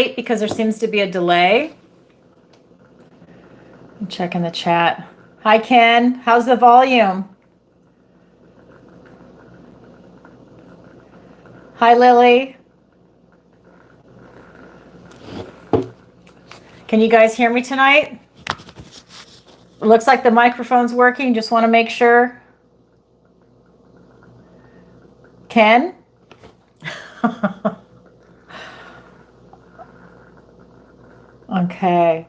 because there seems to be a delay. I'm checking the chat. Hi, Ken. How's the volume? Hi, Lily. Can you guys hear me tonight? It looks like the microphone's working. Just want to make sure. Ken? Okay.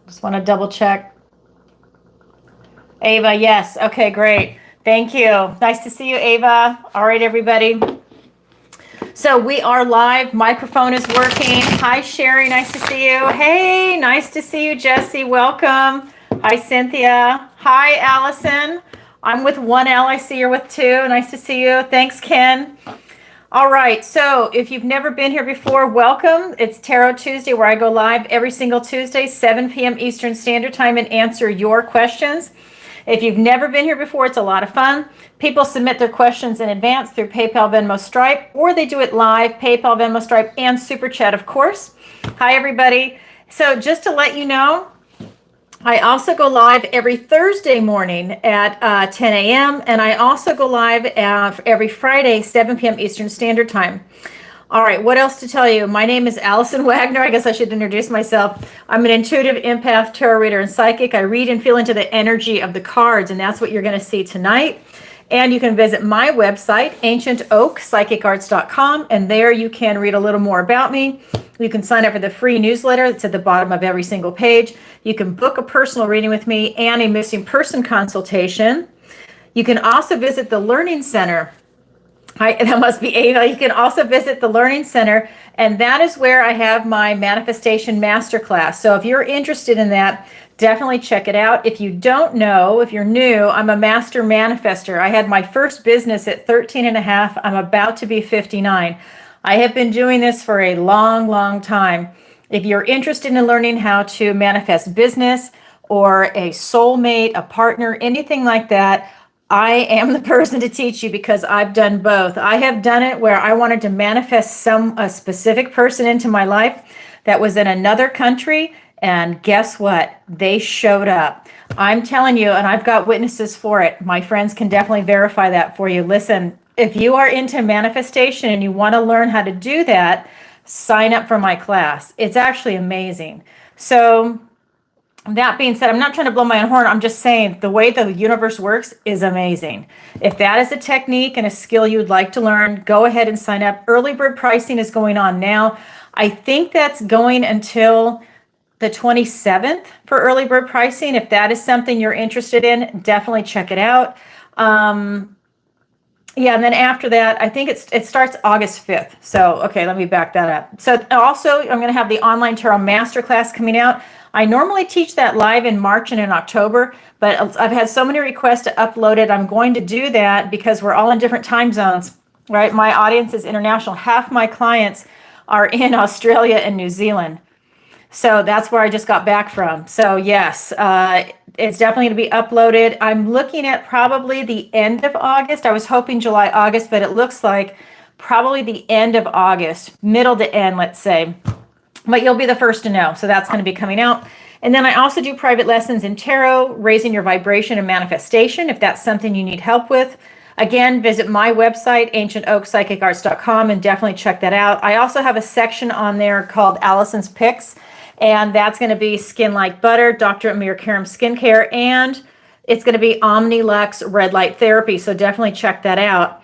Just want to double check. Ava, yes. Okay, great. Thank you. Nice to see you, Ava. All right, everybody. So we are live. Microphone is working. Hi, Sherry. Nice to see you. Hey, nice to see you, Jesse. Welcome. Hi, Cynthia. Hi, Alison. I'm with 1L. I see you're with 2. Nice to see you. Thanks, Ken. All right. So if you've never been here before, welcome. It's Tarot Tuesday, where I go live every single Tuesday, 7 p.m. Eastern Standard Time, and answer your questions. If you've never been here before, it's a lot of fun. People submit their questions in advance through PayPal, Venmo, Stripe, or they do it live, PayPal, Venmo, Stripe, and SuperChat, of course. Hi, everybody. So just to let you know, I also go live every Thursday morning at 10 a.m. And I also go live every Friday, 7 p.m. Eastern Standard Time. All right, what else to tell you? My name is Alison Wagner. I guess I should introduce myself. I'm an intuitive empath, tarot reader, and psychic. I read and feel into the energy of the cards, and that's what you're going to see tonight. And you can visit my website, ancientoakpsychicarts.com, and there you can read a little more about me. You can sign up for the free newsletter that's at the bottom of every single page. You can book a personal reading with me and a missing person consultation. You can also visit the Learning Center. Hi, that must be Ava. You can also visit the Learning Center, and that is where I have my manifestation masterclass. So if you're interested in that, definitely check it out. If you don't know, if you're new, I'm a master manifester. I had my first business at 13 and a half. I'm about to be 59. I have been doing this for a long, long time. If you're interested in learning how to manifest business or a soulmate, a partner, anything like that, I am the person to teach you, because I've done both. I have done it where I wanted to manifest a specific person into my life that was in another country, and guess what? They showed up. I'm telling you, and I've got witnesses for it. My friends can definitely verify that for you. Listen, if you are into manifestation and you want to learn how to do that, sign up for my class. It's actually amazing. So that being said, I'm not trying to blow my own horn. I'm just saying the way the universe works is amazing. If that is a technique and a skill you would like to learn, go ahead and sign up. Early bird pricing is going on now. I think that's going until the 27th for early bird pricing. If that is something you're interested in, definitely check it out. Yeah, and then after that, I think it starts August 5th. So, okay, let me back that up. So also, I'm going to have the online tarot masterclass coming out. I normally teach that live in March and in October, but I've had so many requests to upload it. I'm going to do that because we're all in different time zones, right? My audience is international. Half my clients are in Australia and New Zealand. So that's where I just got back from. So yes, it's definitely going to be uploaded. I'm looking at probably the end of August. I was hoping July, August, but it looks like probably the end of August, middle to end, let's say. But you'll be the first to know. So that's going to be coming out. And then I also do private lessons in tarot, raising your vibration and manifestation, if that's something you need help with. Again, visit my website, ancientoakpsychicarts.com, and definitely check that out. I also have a section on there called Alison's Picks, and that's going to be Skin Like Butter, Dr. Amir Karim Skincare, and it's going to be Omnilux Red Light Therapy, so definitely check that out.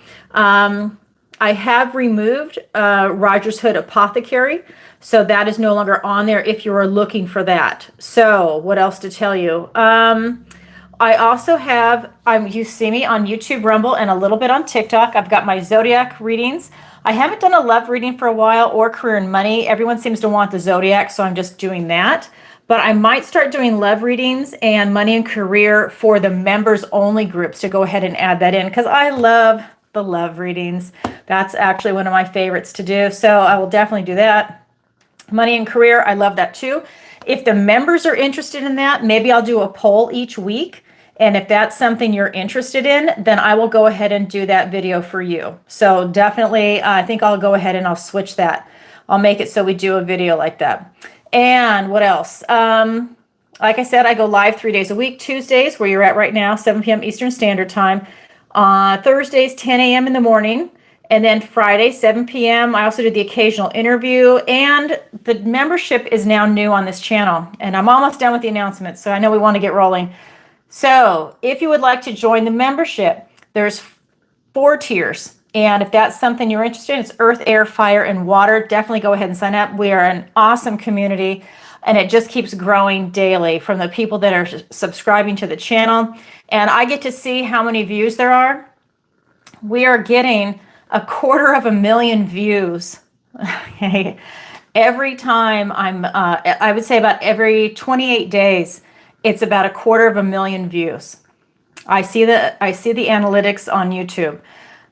I have removed Rogers Hood Apothecary, so that is no longer on there if you are looking for that. So what else to tell you? I also have, you see me on YouTube, Rumble, and a little bit on TikTok. I've got my Zodiac readings. I haven't done a love reading for a while, or career and money. Everyone seems to want the Zodiac, so I'm just doing that. But I might start doing love readings and money and career for the members only groups, to go ahead and add that in, because I love the love readings. That's actually one of my favorites to do. So I will definitely do that. Money and career, I love that too. If the members are interested in that, maybe I'll do a poll each week And if that's something you're interested in, then I will go ahead and do that video for you. So definitely, I think I'll go ahead and I'll switch that. I'll make it so we do a video like that. And what else? Like I said, I go live 3 days a week. Tuesdays, where you're at right now, 7 p.m. Eastern Standard Time. Thursdays, 10 a.m. in the morning. And then Friday, 7 p.m. I also do the occasional interview. And the membership is now new on this channel. And I'm almost done with the announcements, so I know we want to get rolling. So if you would like to join the membership, there's 4 tiers. And if that's something you're interested in, it's earth, air, fire, and water. Definitely go ahead and sign up. We are an awesome community, and it just keeps growing daily from the people that are subscribing to the channel. And I get to see how many views there are. We are getting 250,000 views. Okay. Every time I would say about every 28 days, it's about 250,000 views. I see the analytics on YouTube.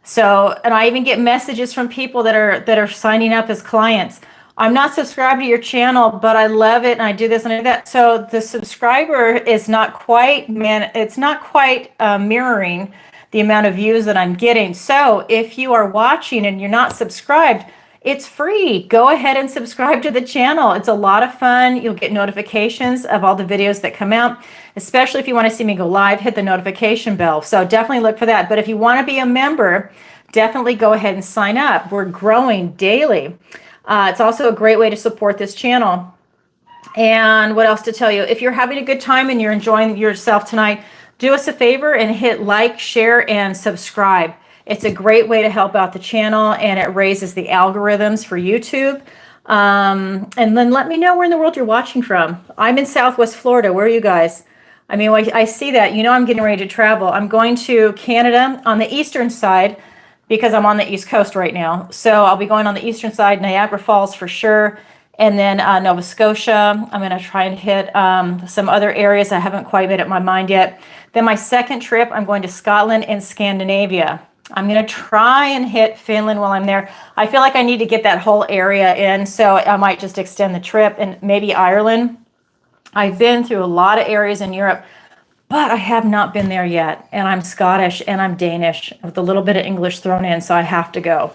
So, and I even get messages from people that are signing up as clients. I'm not subscribed to your channel, but I love it and I do this and I do that. So the subscriber is not quite mirroring the amount of views that I'm getting. So if you are watching and you're not subscribed, it's free. Go ahead and subscribe to the channel. It's a lot of fun. You'll get notifications of all the videos that come out, especially if you want to see me go live, hit the notification bell. So definitely look for that. But if you want to be a member, definitely go ahead and sign up. We're growing daily. It's also a great way to support this channel. And what else to tell you? If you're having a good time and you're enjoying yourself tonight, do us a favor and hit like, share, and subscribe. It's a great way to help out the channel, and it raises the algorithms for YouTube. And then let me know where in the world you're watching from. I'm in Southwest Florida. Where are you guys? I mean, I see that. You know I'm getting ready to travel. I'm going to Canada on the eastern side because I'm on the East Coast right now. So I'll be going on the eastern side, Niagara Falls for sure, and then Nova Scotia. I'm going to try and hit some other areas I haven't quite made up my mind yet. Then my second trip, I'm going to Scotland and Scandinavia. I'm going to try and hit Finland while I'm there. I feel like I need to get that whole area in, so I might just extend the trip, and maybe Ireland. I've been through a lot of areas in Europe, but I have not been there yet. And I'm Scottish and I'm Danish with a little bit of English thrown in, so I have to go.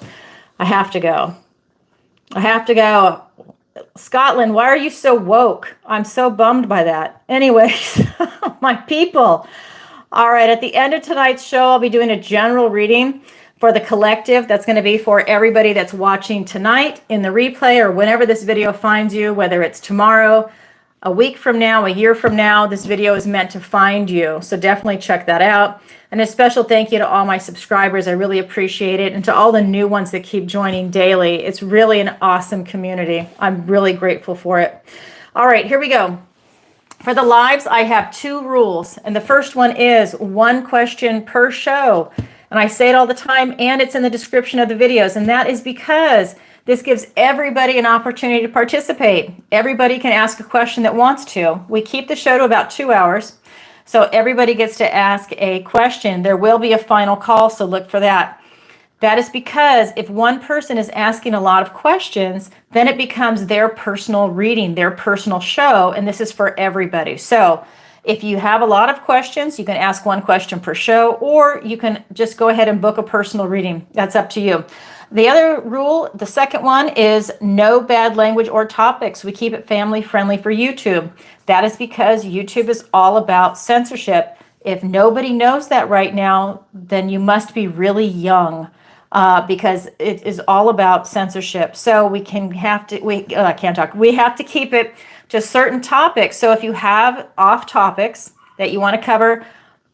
I have to go. I have to go. Scotland, why are you so woke? I'm so bummed by that. Anyways, my people. All right, at the end of tonight's show, I'll be doing a general reading for the collective. That's going to be for everybody that's watching tonight in the replay or whenever this video finds you, whether it's tomorrow, a week from now, a year from now. This video is meant to find you, so definitely check that out. And a special thank you to all my subscribers. I really appreciate it. And to all the new ones that keep joining daily. It's really an awesome community. I'm really grateful for it. All right, here we go. For the lives, I have 2 rules. And the first one is 1 question per show. And I say it all the time, and it's in the description of the videos. And that is because this gives everybody an opportunity to participate. Everybody can ask a question that wants to. We keep the show to about 2 hours. So everybody gets to ask a question. There will be a final call, so look for that. That is because if one person is asking a lot of questions, then it becomes their personal reading, their personal show, and this is for everybody. So if you have a lot of questions, you can ask 1 question per show, or you can just go ahead and book a personal reading. That's up to you. The other rule, the second one, is no bad language or topics. We keep it family friendly for YouTube. That is because YouTube is all about censorship. If nobody knows that right now, then you must be really young. Because it is all about censorship. So we have to keep it to certain topics. So if you have off topics that you want to cover,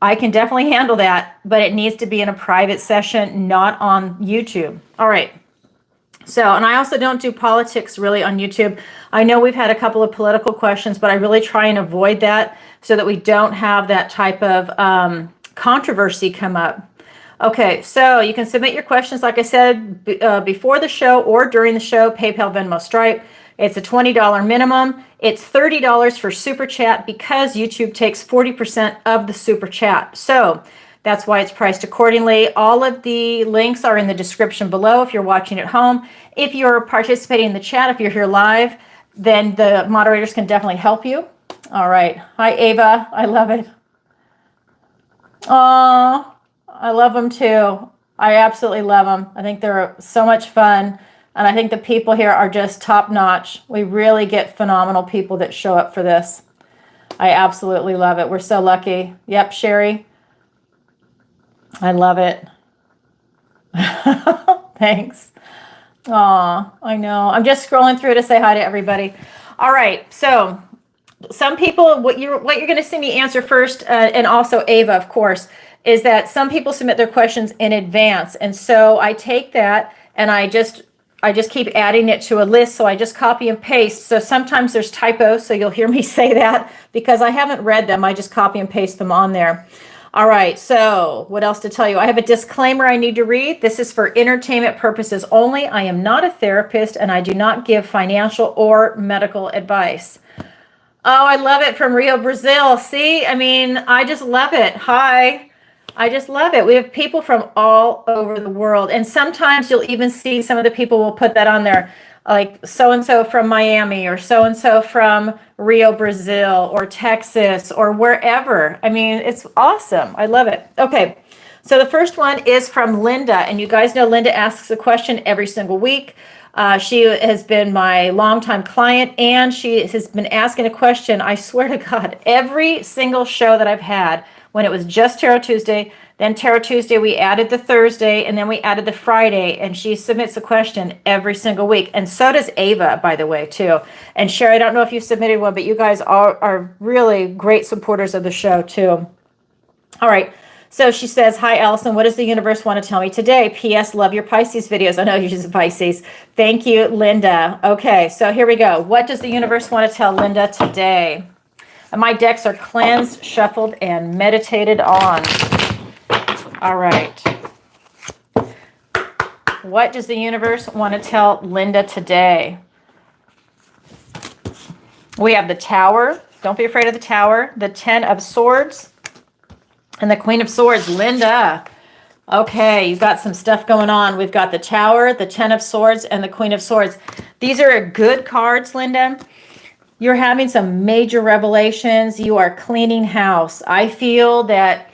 I can definitely handle that, but it needs to be in a private session, not on YouTube. All right. So, and I also don't do politics really on YouTube. I know we've had a couple of political questions, but I really try and avoid that so that we don't have that type of controversy come up. Okay, so you can submit your questions, like I said, before the show or during the show, PayPal, Venmo, Stripe. It's a $20 minimum. It's $30 for Super Chat because YouTube takes 40% of the Super Chat. So that's why it's priced accordingly. All of the links are in the description below if you're watching at home. If you're participating in the chat, if you're here live, then the moderators can definitely help you. All right. Hi, Ava. I love it. Oh, I love them too. I absolutely love them. I think they're so much fun. And I think the people here are just top notch. We really get phenomenal people that show up for this. I absolutely love it. We're so lucky. Yep, Sherry. I love it. Thanks. Aw, I know. I'm just scrolling through to say hi to everybody. All right, so some people, what you're going to see me answer first, and also Ava, of course, is that some people submit their questions in advance, and so I take that and I just keep adding it to a list. So I just copy and paste. So sometimes there's typos, so you'll hear me say that because I haven't read them. I just copy and paste them on there. All right, so what else to tell you? I have a disclaimer I need to read. This is for entertainment purposes only. I am not a therapist and I do not give financial or medical advice. Oh, I love it from Rio, Brazil. See, I mean, I just love it. Hi. I just love it. We have people from all over the world. And sometimes you'll even see some of the people will put that on there, like so-and-so from Miami or so-and-so from Rio, Brazil or Texas or wherever. I mean, it's awesome. I love it. Okay. So the first one is from Linda. And you guys know Linda asks a question every single week. She has been my longtime client, and she has been asking a question, I swear to God, every single show that I've had, when it was just Tarot Tuesday, then Tarot Tuesday, we added the Thursday, and then we added the Friday, and she submits a question every single week. And so does Ava, by the way, too. And Sherry, I don't know if you submitted one, but you guys are really great supporters of the show, too. All right. So she says, hi, Alison, what does the universe want to tell me today? P.S. Love your Pisces videos. I know you're just Pisces. Thank you, Linda. Okay, so here we go. What does the universe want to tell Linda today? And my decks are cleansed, shuffled, and meditated on. All right. What does the universe want to tell Linda today? We have the Tower. Don't be afraid of the Tower. The 10 of Swords. And the Queen of Swords, Linda. Okay, you've got some stuff going on. We've got the Tower, the 10 of Swords, and the Queen of Swords. These are good cards, Linda. You're having some major revelations. You are cleaning house. I feel that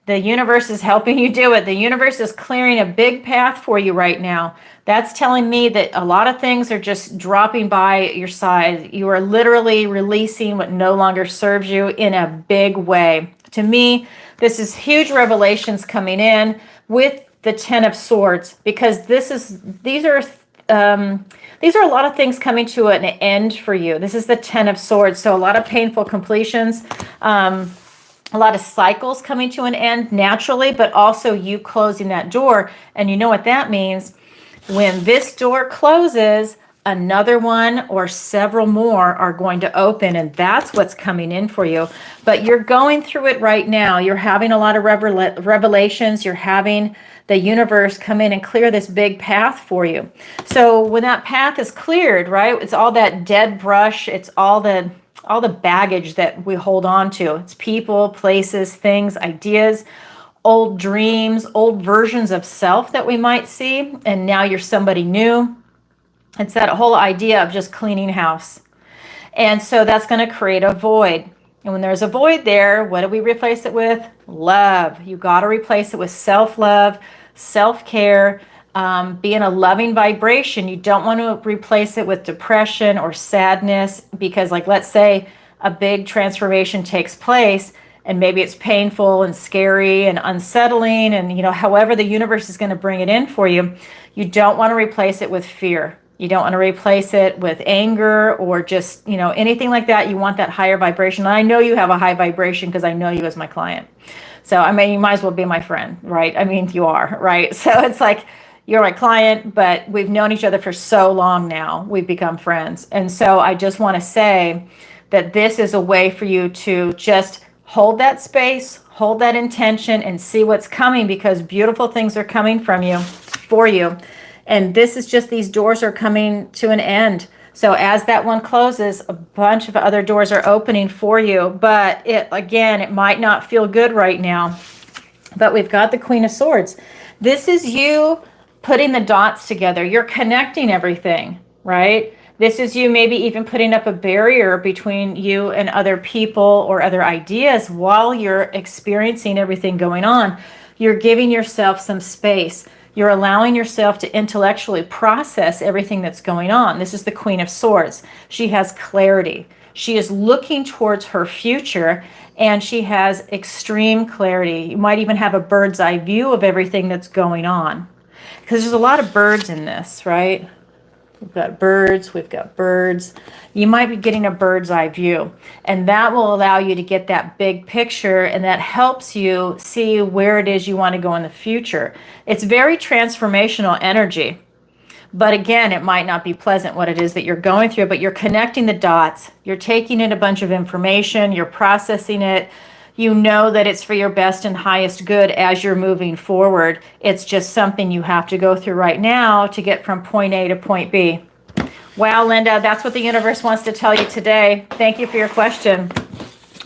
the universe is helping you do it. The universe is clearing a big path for you right now. That's telling me that a lot of things are just dropping by your side. You are literally releasing what no longer serves you in a big way. To me, this is huge revelations coming in with the 10 of Swords, because these are a lot of things coming to an end for you. This is the 10 of Swords, so a lot of painful completions, a lot of cycles coming to an end naturally, but also you closing that door. And you know what that means? When this door closes, another one or several more are going to open, and that's what's coming in for you. But you're going through it right now. You're having a lot of revelations. You're having the universe come in and clear this big path for you. So when that path is cleared, right, it's all that dead brush. It's all the baggage that we hold on to. It's people, places, things, ideas, old dreams, old versions of self that we might see. And now you're somebody new. It's that whole idea of just cleaning house. And so that's going to create a void. And when there's a void there, what do we replace it with? Love. You got to replace it with self-love, self-care, be in a loving vibration. You don't want to replace it with depression or sadness, because, like, let's say a big transformation takes place and maybe it's painful and scary and unsettling, and, you know, however the universe is going to bring it in for you, you don't want to replace it with fear. You don't want to replace it with anger or just, you know, anything like that. You want that higher vibration. And I know you have a high vibration because I know you as my client. So, I mean, you might as well be my friend, right? I mean, you are, right? So it's like, you're my client, but we've known each other for so long now. We've become friends. And so I just want to say that this is a way for you to just hold that space, hold that intention, and see what's coming, because beautiful things are coming from you, for you. And this is just, these doors are coming to an end. So as that one closes, a bunch of other doors are opening for you. But it might not feel good right now. But we've got the Queen of Swords. This is you putting the dots together. You're connecting everything, right? This is you maybe even putting up a barrier between you and other people or other ideas while you're experiencing everything going on. You're giving yourself some space. You're allowing yourself to intellectually process everything that's going on. This is the Queen of Swords. She has clarity. She is looking towards her future, and she has extreme clarity. You might even have a bird's eye view of everything that's going on, because there's a lot of birds in this, right? We've got birds, we've got birds. You might be getting a bird's eye view, and that will allow you to get that big picture, and that helps you see where it is you want to go in the future. It's very transformational energy, but again, it might not be pleasant what it is that you're going through, but you're connecting the dots. You're taking in a bunch of information, you're processing it. You know that it's for your best and highest good as you're moving forward. It's just something you have to go through right now to get from point A to point B. Wow, Linda, that's what the universe wants to tell you today. Thank you for your question.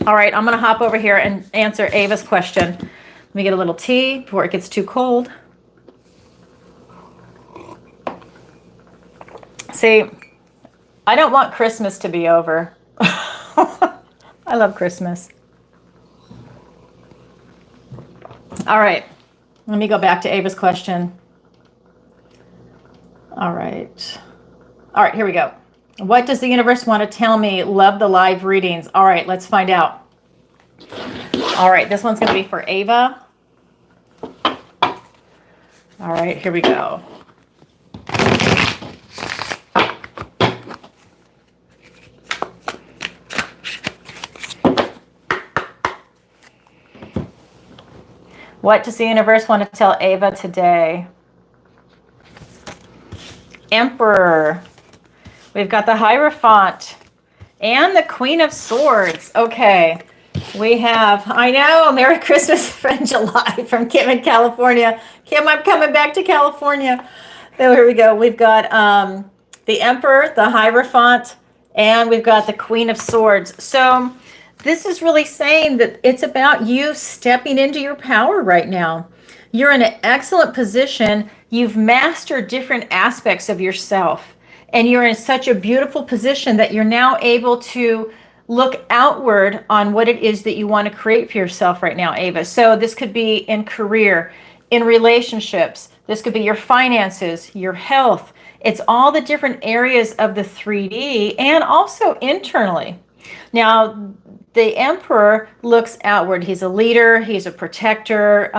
All right, I'm going to hop over here and answer Ava's question. Let me get a little tea before it gets too cold. See, I don't want Christmas to be over. I love Christmas. All right, let me go back to Ava's question. All right, here we go. What does the universe want to tell me? Love the live readings. All right, let's find out. All right, this one's going to be for Ava. All right, here we go. What does the universe want to tell Ava today? Emperor. We've got the Hierophant and the Queen of Swords. Okay. We have, I know, Merry Christmas from July from Kim in California. Kim, I'm coming back to California. So here we go. We've got the Emperor, the Hierophant, and we've got the Queen of Swords. So this is really saying that it's about you stepping into your power right now. You're in an excellent position. You've mastered different aspects of yourself, and you're in such a beautiful position that you're now able to look outward on what it is that you want to create for yourself right now, Ava. So this could be in career, in relationships. This could be your finances, your health. It's all the different areas of the 3D and also internally. Now, the Emperor looks outward. He's a leader. He's a protector.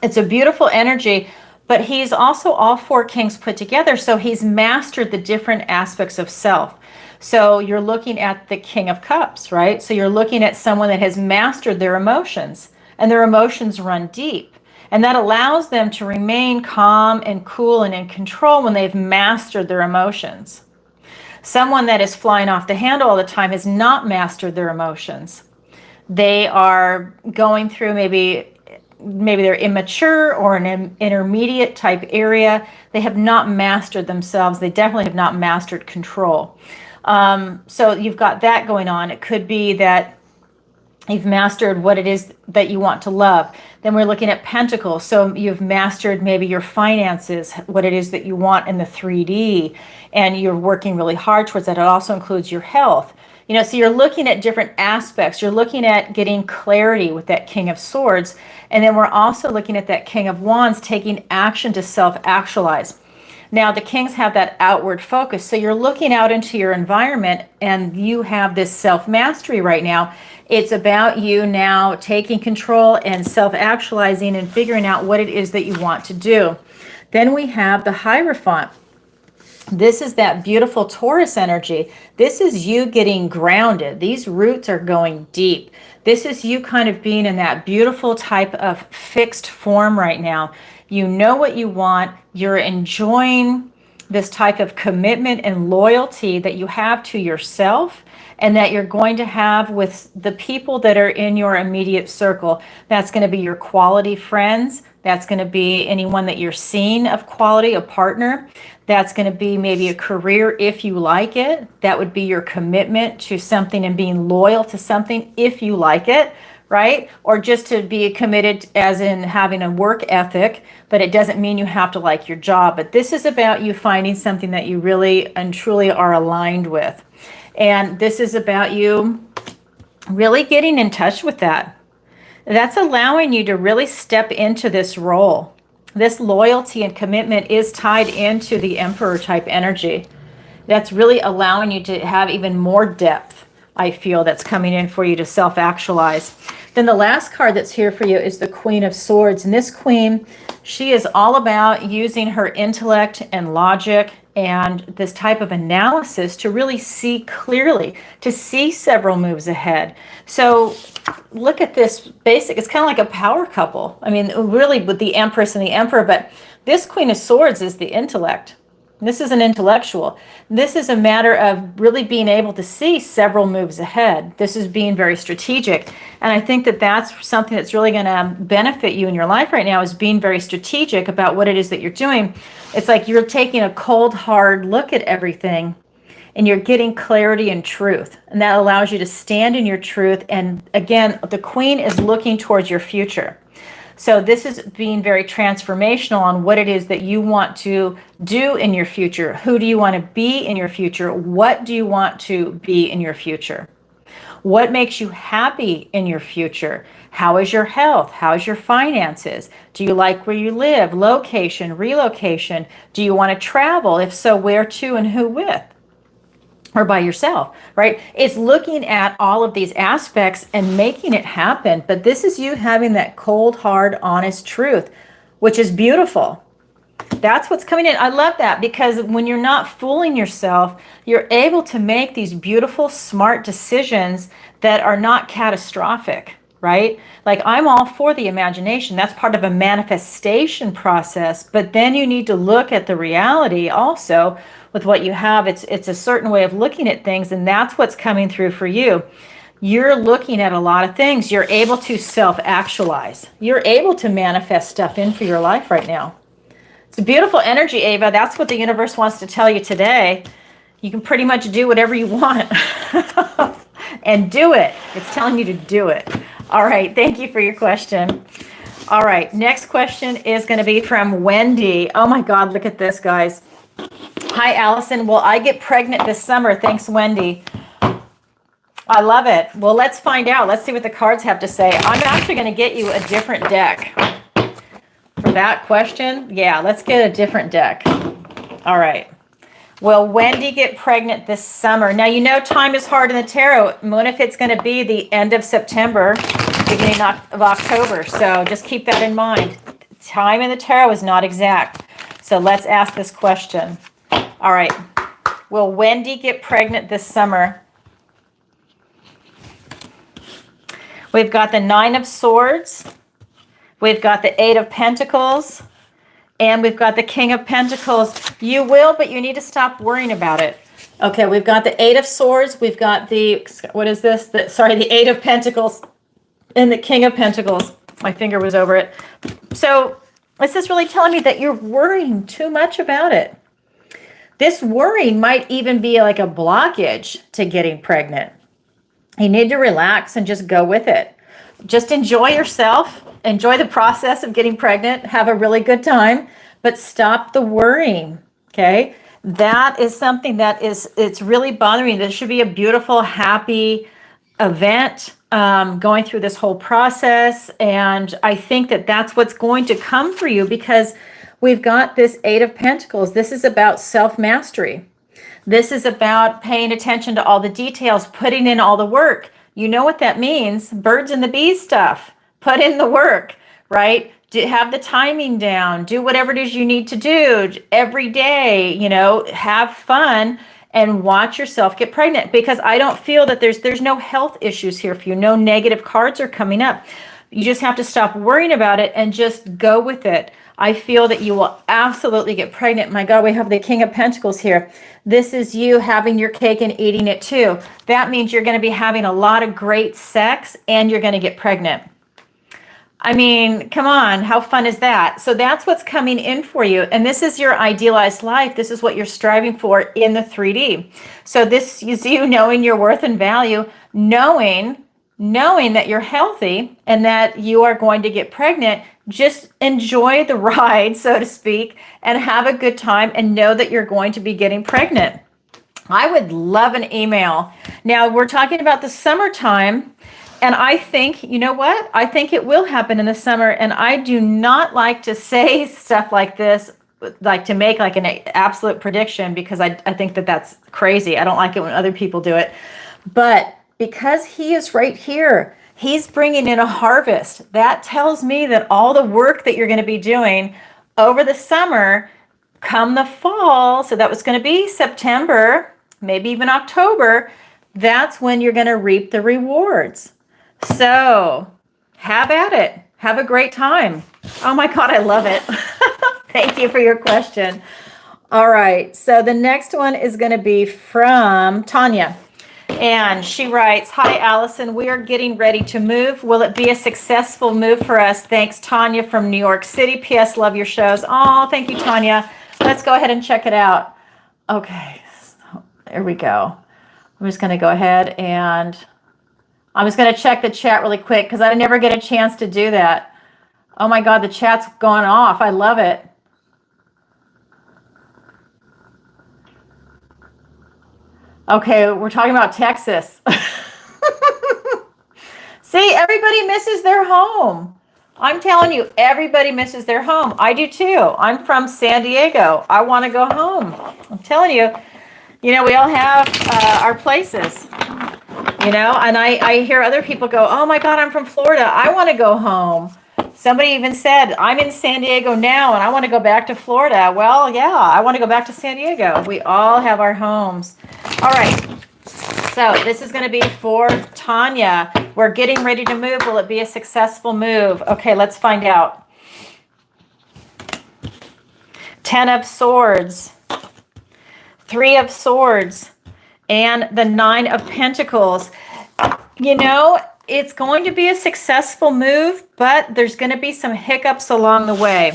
It's a beautiful energy, but he's also all four kings put together. So he's mastered the different aspects of self. So you're looking at the King of Cups, right? So you're looking at someone that has mastered their emotions, and their emotions run deep. And that allows them to remain calm and cool and in control when they've mastered their emotions. Someone that is flying off the handle all the time has not mastered their emotions. They are going through maybe they're immature or an intermediate type area. They have not mastered themselves. They definitely have not mastered control. So you've got that going on. It could be that you've mastered what it is that you want to love. Then we're looking at Pentacles. So you've mastered maybe your finances, what it is that you want in the 3D, and you're working really hard towards that. It also includes your health. You know, so you're looking at different aspects. You're looking at getting clarity with that King of Swords. And then we're also looking at that King of Wands, taking action to self-actualize. Now, the kings have that outward focus. So you're looking out into your environment, and you have this self-mastery right now. It's about you now taking control and self-actualizing and figuring out what it is that you want to do. Then we have the Hierophant. This is that beautiful Taurus energy. This is you getting grounded. These roots are going deep. This is you kind of being in that beautiful type of fixed form right now. You know what you want. You're enjoying this type of commitment and loyalty that you have to yourself, and that you're going to have with the people that are in your immediate circle. That's going to be your quality friends. That's going to be anyone that you're seeing of quality, a partner. That's going to be maybe a career if you like it. That would be your commitment to something and being loyal to something if you like it, right? Or just to be committed as in having a work ethic, but it doesn't mean you have to like your job. But this is about you finding something that you really and truly are aligned with. And this is about you really getting in touch with that. That's allowing you to really step into this role. This loyalty and commitment is tied into the Emperor type energy. That's really allowing you to have even more depth, I feel, that's coming in for you to self-actualize. Then the last card that's here for you is the Queen of Swords. And this queen, she is all about using her intellect and logic and this type of analysis to really see clearly, to see several moves ahead. So look at this basic, it's kind of like a power couple. I mean, really with the Empress and the Emperor, but this Queen of Swords is the intellect. This is an intellectual. This is a matter of really being able to see several moves ahead. This is being very strategic. And I think that that's something that's really going to benefit you in your life right now, is being very strategic about what it is that you're doing. It's like you're taking a cold, hard look at everything and you're getting clarity and truth. And that allows you to stand in your truth. And again, the Queen is looking towards your future. So this is being very transformational on what it is that you want to do in your future. Who do you want to be in your future? What do you want to be in your future? What makes you happy in your future? How is your health? How is your finances? Do you like where you live? Location, relocation? Do you want to travel? If so, where to and who with? Or by yourself, right? It's looking at all of these aspects and making it happen. But this is you having that cold, hard, honest truth, which is beautiful. That's what's coming in. I love that, because when you're not fooling yourself, you're able to make these beautiful, smart decisions that are not catastrophic, right? Like, I'm all for the imagination. That's part of a manifestation process. But then you need to look at the reality also with what you have. It's a certain way of looking at things, and that's what's coming through for you. You're looking at a lot of things. You're able to self-actualize. You're able to manifest stuff in for your life right now. It's a beautiful energy, Ava. That's what the universe wants to tell you today. You can pretty much do whatever you want and do it. It's telling you to do it. All right. Thank you for your question. All right. Next question is going to be from Wendy. Oh my God. Look at this, guys. Hi, Alison. Will I get pregnant this summer? Thanks, Wendy. I love it. Well, let's find out. Let's see what the cards have to say. I'm actually going to get you a different deck for that question. Yeah, let's get a different deck. All right. Will Wendy get pregnant this summer? Now, you know time is hard in the tarot. What if it's going to be the end of September, beginning of October? So just keep that in mind. Time in the tarot is not exact. So let's ask this question. All right. Will Wendy get pregnant this summer? We've got the Nine of Swords. We've got the Eight of Pentacles. And we've got the King of Pentacles. You will, but you need to stop worrying about it. Okay, we've got the Eight of Swords. We've got the, what is this? The Eight of Pentacles and the King of Pentacles. My finger was over it. So this is really telling me that you're worrying too much about it. This worrying might even be like a blockage to getting pregnant. You need to relax and just go with it. Just enjoy yourself. Enjoy the process of getting pregnant. Have a really good time, but stop the worrying, okay? That is something that it's really bothering you. This should be a beautiful, happy event going through this whole process. And I think that that's what's going to come for you, because we've got this Eight of Pentacles. This is about self-mastery. This is about paying attention to all the details, putting in all the work. You know what that means. Birds and the bees stuff. Put in the work, right? Have the timing down. Do whatever it is you need to do every day. You know, have fun and watch yourself get pregnant, because I don't feel that there's no health issues here for you. No negative cards are coming up. You just have to stop worrying about it and just go with it. I feel that you will absolutely get pregnant. My God, we have the King of Pentacles here. This is you having your cake and eating it too. That means you're going to be having a lot of great sex and you're going to get pregnant. I mean, come on, how fun is that? So that's what's coming in for you. And this is your idealized life. This is what you're striving for in the 3D. So this is you knowing your worth and value, knowing knowing that you're healthy and that you are going to get pregnant. Just enjoy the ride, so to speak, and have a good time and know that you're going to be getting pregnant. I would love an email. Now, we're talking about the summertime, and I think, you know what? I think it will happen in the summer, and I do not like to say stuff like this, like to make like an absolute prediction, because I think that that's crazy. I don't like it when other people do it. But because he is right here, he's bringing in a harvest. That tells me that all the work that you're going to be doing over the summer, come the fall, so that was going to be September, maybe even October, that's when you're going to reap the rewards. So have at it. Have a great time. Oh my God, I love it. Thank you for your question. All right, so the next one is going to be from Tanya. And she writes, "Hi, Alison. We are getting ready to move. Will it be a successful move for us? Thanks, Tanya from New York City. P.S. Love your shows." Oh, thank you, Tanya. Let's go ahead and check it out. Okay, so there we go. I'm just going to go ahead and I'm just going to check the chat really quick because I never get a chance to do that. Oh my God, the chat's gone off. I love it. Okay, we're talking about Texas. See, everybody misses their home. I'm telling you, everybody misses their home. I do too. I'm from San Diego. I want to go home. I'm telling you, we all have our places, and I hear other people go, "Oh my God, I'm from Florida. I want to go home." Somebody even said, "I'm in San Diego now and I want to go back to Florida." Well, yeah, I want to go back to San Diego. We all have our homes. All right. So this is going to be for Tanya. We're getting ready to move. Will it be a successful move? Okay, let's find out. 10 of Swords, 3 of Swords, and the 9 of Pentacles. It's going to be a successful move, but there's going to be some hiccups along the way.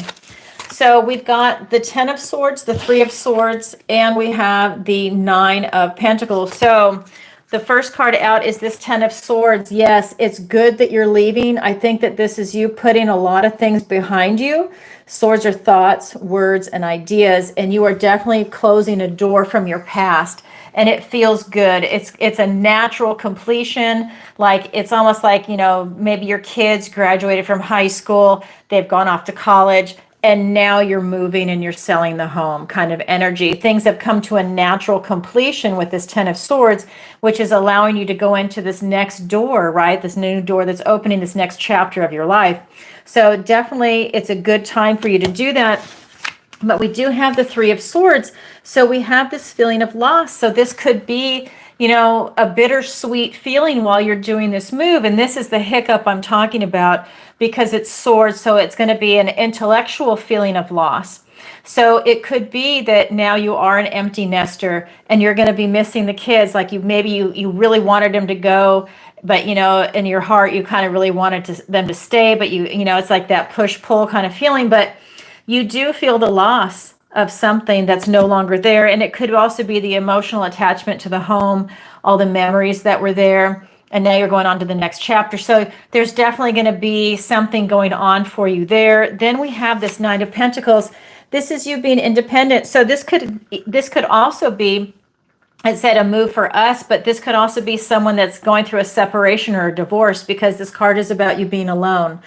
So we've got the 10 of Swords, the 3 of Swords, and we have the 9 of Pentacles. So the first card out is this 10 of Swords. Yes, it's good that you're leaving. I think that this is you putting a lot of things behind you. Swords are thoughts, words, and ideas, and you are definitely closing a door from your past. And it feels good. It's a natural completion. Like it's almost like, maybe your kids graduated from high school, they've gone off to college, and now you're moving and you're selling the home kind of energy. Things have come to a natural completion with this 10 of Swords, which is allowing you to go into this next door, right? This new door that's opening this next chapter of your life. So definitely it's a good time for you to do that. But we do have the 3 of Swords. So we have this feeling of loss. So this could be, a bittersweet feeling while you're doing this move. And this is the hiccup I'm talking about because it's swords. So it's going to be an intellectual feeling of loss. So it could be that now you are an empty nester and you're going to be missing the kids. Like you really wanted them to go, but in your heart, you kind of really wanted them to stay, but it's like that push-pull kind of feeling. But you do feel the loss of something that's no longer there. And it could also be the emotional attachment to the home, all the memories that were there. And now you're going on to the next chapter. So there's definitely going to be something going on for you there. Then we have this 9 of Pentacles. This is you being independent. So this could also be, I said, a move for us, but this could also be someone that's going through a separation or a divorce, because this card is about you being alone.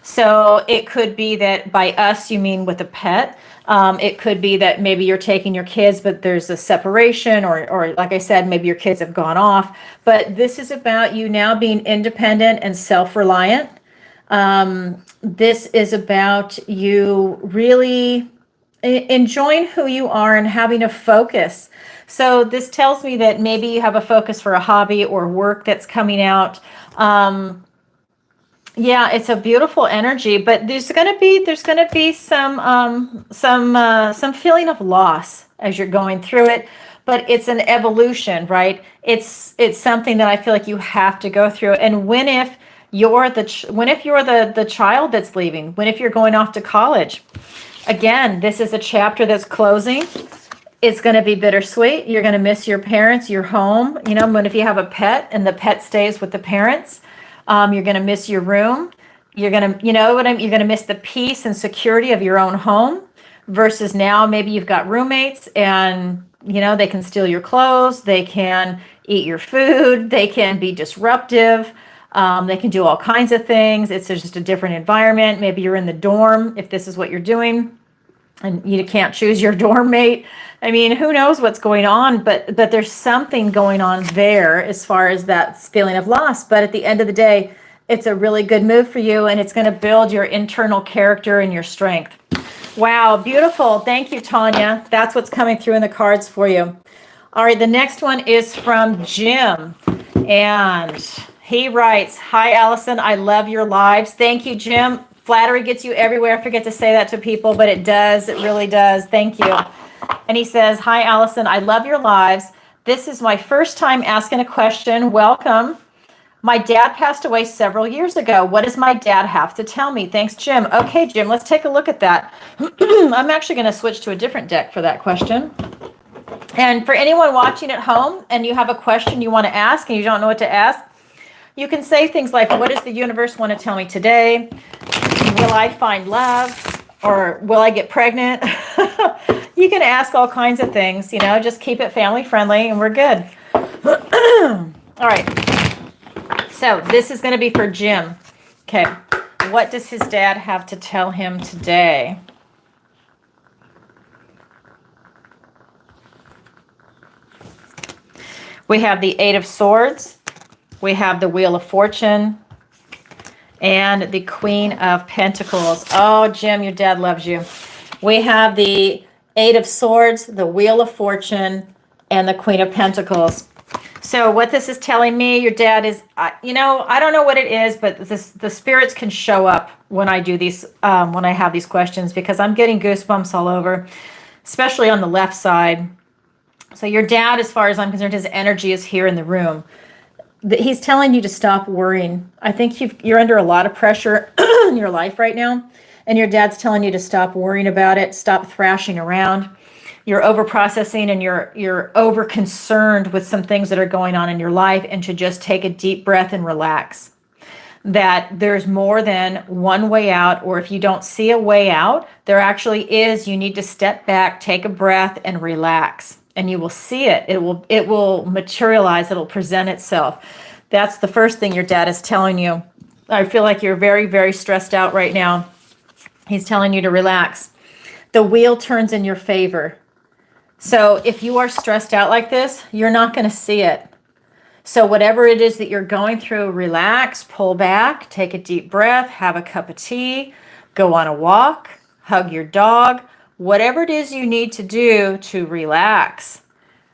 So it could be that by us, you mean with a pet. It could be that maybe you're taking your kids, but there's a separation, or like I said, maybe your kids have gone off. But this is about you now being independent and self-reliant. This is about you really enjoying who you are and having a focus. So this tells me that maybe you have a focus for a hobby or work that's coming out. Yeah, it's a beautiful energy, but there's going to be some feeling of loss as you're going through it, but it's an evolution, right? It's something that I feel like you have to go through. And when if you're the child that's leaving, when if you're going off to college, again, this is a chapter that's closing. It's going to be bittersweet. You're going to miss your parents, your home. When if you have a pet and the pet stays with the parents. You're going to miss your room. You're going to, you're going to miss the peace and security of your own home versus now maybe you've got roommates and, they can steal your clothes. They can eat your food. They can be disruptive. They can do all kinds of things. It's just a different environment. Maybe you're in the dorm if this is what you're doing and you can't choose your dorm mate. I mean, who knows what's going on, but there's something going on there as far as that feeling of loss. But at the end of the day, it's a really good move for you, and it's going to build your internal character and your strength. Wow, beautiful. Thank you, Tanya. That's what's coming through in the cards for you. All right, the next one is from Jim, and he writes, "Hi, Alison. I love your lives." Thank you, Jim. Flattery gets you everywhere. I forget to say that to people, but it does. It really does. Thank you. And he says, "Hi, Alison. I love your lives. This is my first time asking a question. Welcome. My dad passed away several years ago. What does my dad have to tell me? Thanks, Jim." Okay, Jim, let's take a look at that. I'm actually going to switch to a different deck for that question. And for anyone watching at home and you have a question you want to ask and you don't know what to ask, you can say things like, what does the universe want to tell me today? Will I find love? Or will I get pregnant? You can ask all kinds of things, just keep it family friendly and we're good. All right. So this is going to be for Jim. Okay. What does his dad have to tell him today? We have the Eight of Swords. We have the Wheel of Fortune. And the Queen of Pentacles. Oh, Jim, your dad loves you. We have the Eight of Swords, the Wheel of Fortune, and the Queen of Pentacles. So what this is telling me, your dad is, I don't know what it is, but the spirits can show up when I do these, when I have these questions, because I'm getting goosebumps all over, especially on the left side. So your dad, as far as I'm concerned, his energy is here in the room. He's telling you to stop worrying. I think you're under a lot of pressure in your life right now, and your dad's telling you to stop worrying about it, stop thrashing around. You're over processing and you're over concerned with some things that are going on in your life, and to just take a deep breath and relax. That there's more than one way out, or if you don't see a way out, there actually is. You need to step back, take a breath, and relax. And you will see it. It will materialize. It'll present itself. That's the first thing your dad is telling you. I feel like you're very, very stressed out right now. He's telling you to relax. The wheel turns in your favor. So if you are stressed out like this, you're not going to see it. So whatever it is that you're going through, relax, pull back, take a deep breath, have a cup of tea, go on a walk, hug your dog. Whatever it is you need to do to relax,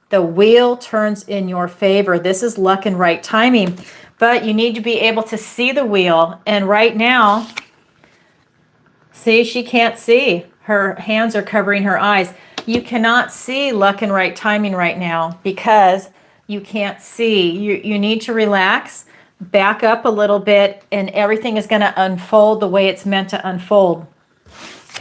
the wheel turns in your favor. This is luck and right timing, but you need to be able to see the wheel. And right now, see, she can't see. Her hands are covering her eyes. You cannot see luck and right timing right now because you can't see. You need to relax, back up a little bit, and everything is going to unfold the way it's meant to unfold.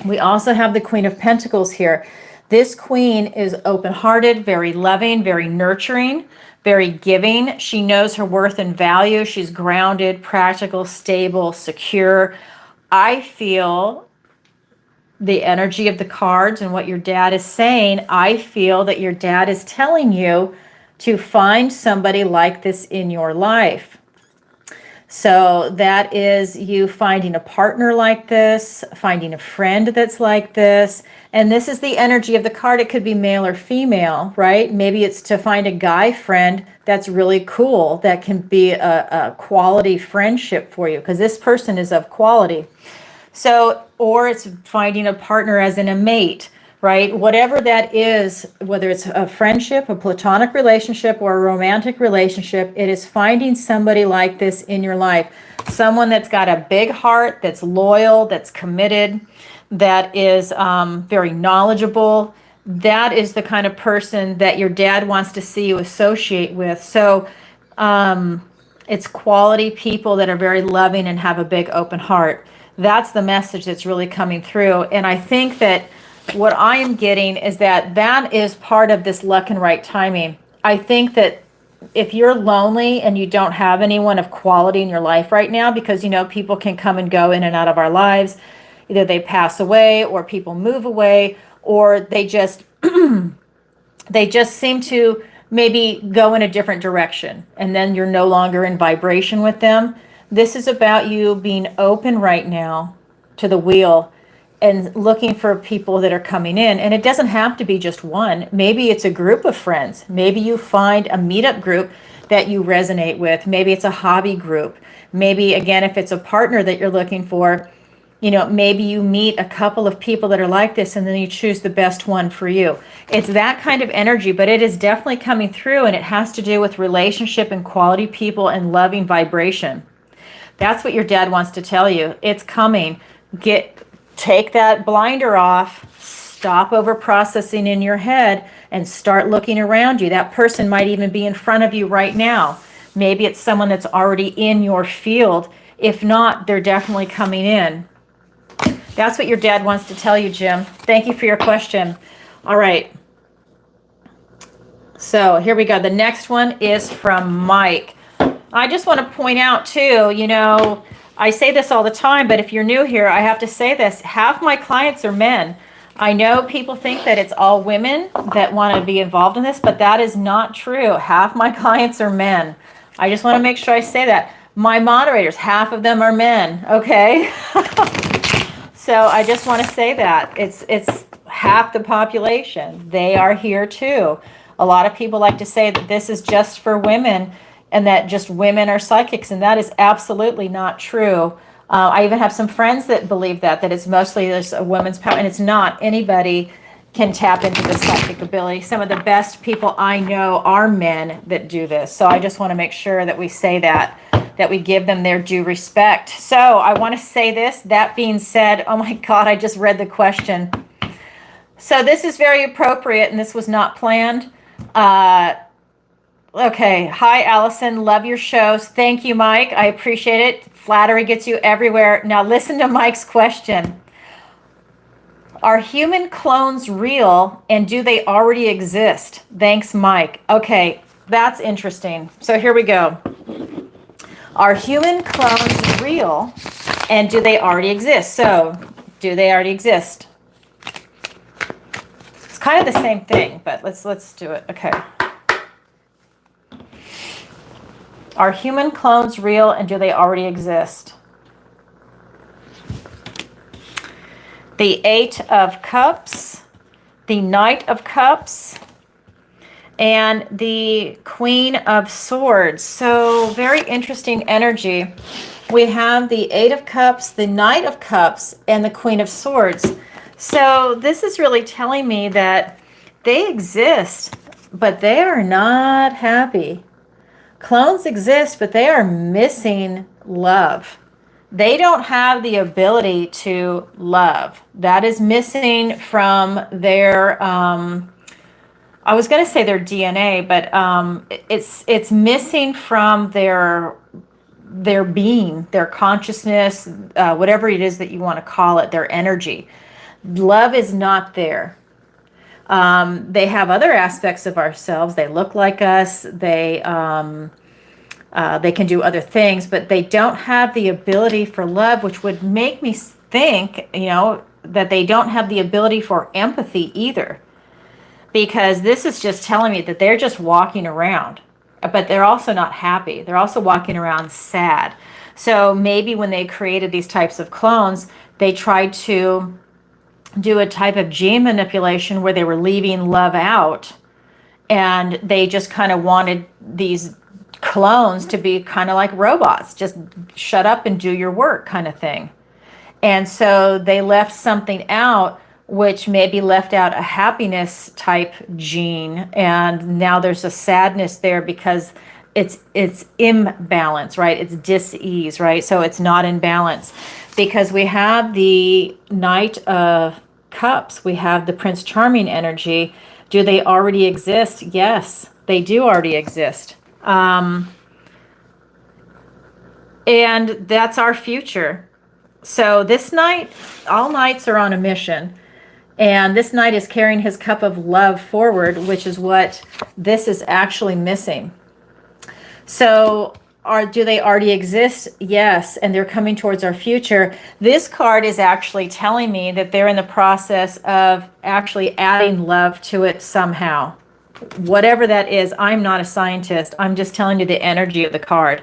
We also have the Queen of Pentacles here. This queen is open-hearted, very loving, very nurturing, very giving. She knows her worth and value. She's grounded, practical, stable, secure. I feel the energy of the cards and what your dad is saying. I feel that your dad is telling you to find somebody like this in your life. So that is you finding a partner like this, finding a friend that's like this. And this is the energy of the card. It could be male or female, right? Maybe it's to find a guy friend that's really cool, that can be a quality friendship for you, because this person is of quality. So, or it's finding a partner as in a mate, right? Whatever that is, whether it's a friendship, a platonic relationship, or a romantic relationship, it is finding somebody like this in your life. Someone that's got a big heart, that's loyal, that's committed, that is very knowledgeable. That is the kind of person that your dad wants to see you associate with. So it's quality people that are very loving and have a big open heart. That's the message that's really coming through. And I think that what I am getting is that that is part of this luck and right timing. I think that if you're lonely and you don't have anyone of quality in your life right now, because, people can come and go in and out of our lives. Either they pass away or people move away, or they just seem to maybe go in a different direction, and then you're no longer in vibration with them. This is about you being open right now to the wheel and looking for people that are coming in. And it doesn't have to be just one. Maybe it's a group of friends. Maybe you find a meetup group that you resonate with. Maybe it's a hobby group. Maybe, again, if it's a partner that you're looking for, maybe you meet a couple of people that are like this, and then you choose the best one for you. It's that kind of energy, but it is definitely coming through, and it has to do with relationship and quality people and loving vibration. That's what your dad wants to tell you. It's coming. Take that blinder off, stop over processing in your head, and start looking around you. That person might even be in front of you right now. Maybe it's someone that's already in your field. If not, they're definitely coming in. That's what your dad wants to tell you, Jim. Thank you for your question. All right. So here we go. The next one is from Mike. I just want to point out too, I say this all the time, but if you're new here, I have to say this. Half my clients are men. I know people think that it's all women that want to be involved in this, but that is not true. Half my clients are men. I just want to make sure I say that. My moderators, half of them are men, okay? So I just want to say that. It's half the population. They are here too. A lot of people like to say that this is just for women, and that just women are psychics, and that is absolutely not true. I even have some friends that believe that it's mostly there's a woman's power, and it's not. Anybody can tap into the psychic ability. Some of the best people I know are men that do this. So I just want to make sure that we say that we give them their due respect. So I want to say this. That being said, oh my God, I just read the question. So this is very appropriate, and this was not planned. Okay. Hi, Alison. Love your shows. Thank you, Mike. I appreciate it. Flattery gets you everywhere. Now listen to Mike's question. Are human clones real, and do they already exist? Thanks, Mike. Okay, that's interesting. So here we go. Are human clones real, and do they already exist? So, do they already exist? It's kind of the same thing, but let's do it. Okay. Are human clones real, and do they already exist? The Eight of Cups, the Knight of Cups, and the Queen of Swords. So very interesting energy. We have the Eight of Cups, the Knight of Cups, and the Queen of Swords. So this is really telling me that they exist, but they are not happy. Clones exist, but they are missing love. They don't have the ability to love. That is missing from their, I was going to say their DNA, but it's missing from their being, their consciousness, whatever it is that you want to call it, their energy. Love is not there. They have other aspects of ourselves. They look like us. They can do other things, but they don't have the ability for love, which would make me think, that they don't have the ability for empathy either. Because this is just telling me that they're just walking around, but they're also not happy. They're also walking around sad. So maybe when they created these types of clones, they tried to do a type of gene manipulation where they were leaving love out, and they just kind of wanted these clones to be kind of like robots, just shut up and do your work kind of thing. And so they left something out, which maybe left out a happiness type gene, and now there's a sadness there because it's imbalance, right? It's dis-ease, right? So it's not in balance, because we have the Knight of Cups, we have the Prince Charming energy. Do they already exist? Yes, they do already exist. And that's our future. So this knight, all knights are on a mission, and this knight is carrying his cup of love forward, which is what this is actually missing. So do they already exist? Yes, and they're coming towards our future. This card is actually telling me that they're in the process of actually adding love to it somehow. Whatever that is, I'm not a scientist. I'm just telling you the energy of the card.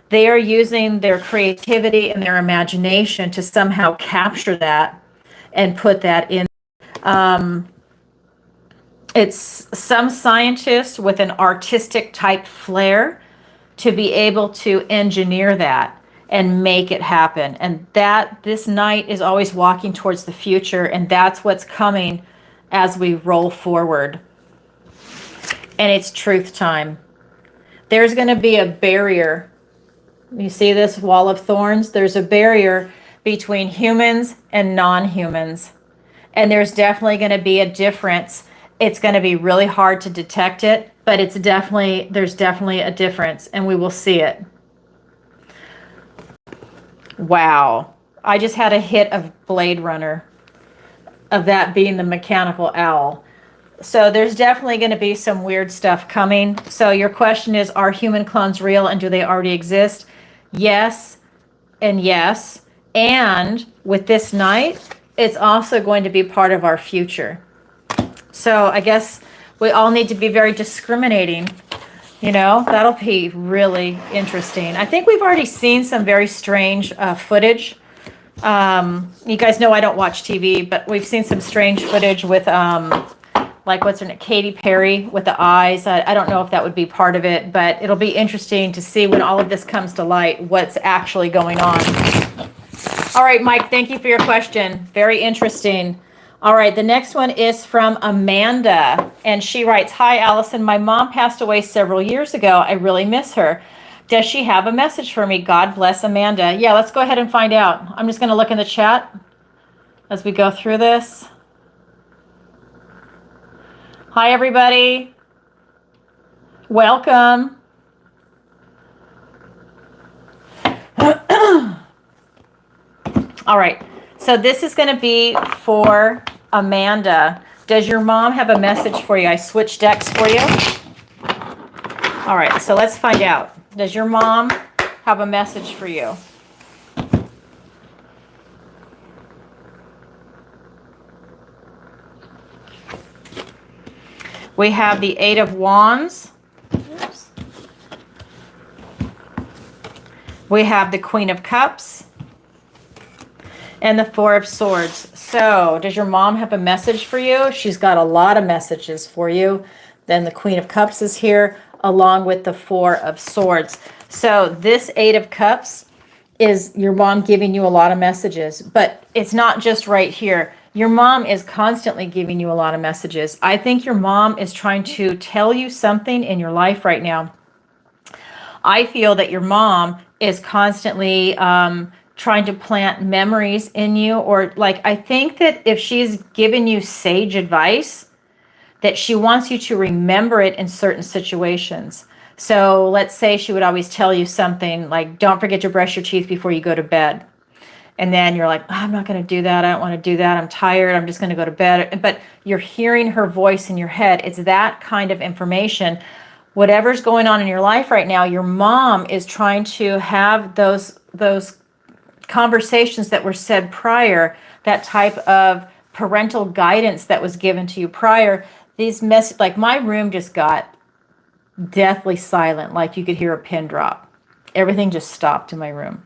They are using their creativity and their imagination to somehow capture that and put that in. It's some scientist with an artistic type flair to be able to engineer that and make it happen. And that this night is always walking towards the future, and that's what's coming as we roll forward. And it's truth time. There's going to be a barrier. You see this wall of thorns? There's a barrier between humans and non-humans. And there's definitely going to be a difference. It's going to be really hard to detect it, but there's definitely a difference, and we will see it. Wow. I just had a hit of Blade Runner, of that being the mechanical owl. So there's definitely going to be some weird stuff coming. So your question is, are human clones real, and do they already exist? Yes and yes. And with this night, it's also going to be part of our future. So I guess we all need to be very discriminating. You know, that'll be really interesting. I think we've already seen some very strange footage. You guys know I don't watch TV, but we've seen some strange footage with, like, what's her name? Katy Perry with the eyes. I don't know if that would be part of it, but it'll be interesting to see when all of this comes to light, what's actually going on. All right, Mike, thank you for your question. Very interesting. All right, the next one is from Amanda, and she writes, "Hi, Alison. My mom passed away several years ago. I really miss her. Does she have a message for me? God bless, Amanda." Yeah, let's go ahead and find out. I'm just going to look in the chat as we go through this. Hi, everybody. Welcome. All right, so this is going to be for Amanda. Does your mom have a message for you? I switched decks for you. All right, so let's find out. Does your mom have a message for you? We have the Eight of Wands. Oops. We have the Queen of Cups. And the Four of Swords. So, does your mom have a message for you? She's got a lot of messages for you. Then the Queen of Cups is here, along with the Four of Swords. So, this Eight of Cups is your mom giving you a lot of messages. But it's not just right here. Your mom is constantly giving you a lot of messages. I think your mom is trying to tell you something in your life right now. I feel that your mom is constantly trying to plant memories in you, or like, I think that if she's given you sage advice, that she wants you to remember it in certain situations. So let's say she would always tell you something like, don't forget to brush your teeth before you go to bed. And then you're like, oh, I'm not going to do that. I don't want to do that. I'm tired. I'm just going to go to bed. But you're hearing her voice in your head. It's that kind of information. Whatever's going on in your life right now, your mom is trying to have those conversations that were said prior, that type of parental guidance that was given to you prior. These like my room just got deathly silent, like you could hear a pin drop. Everything just stopped in my room.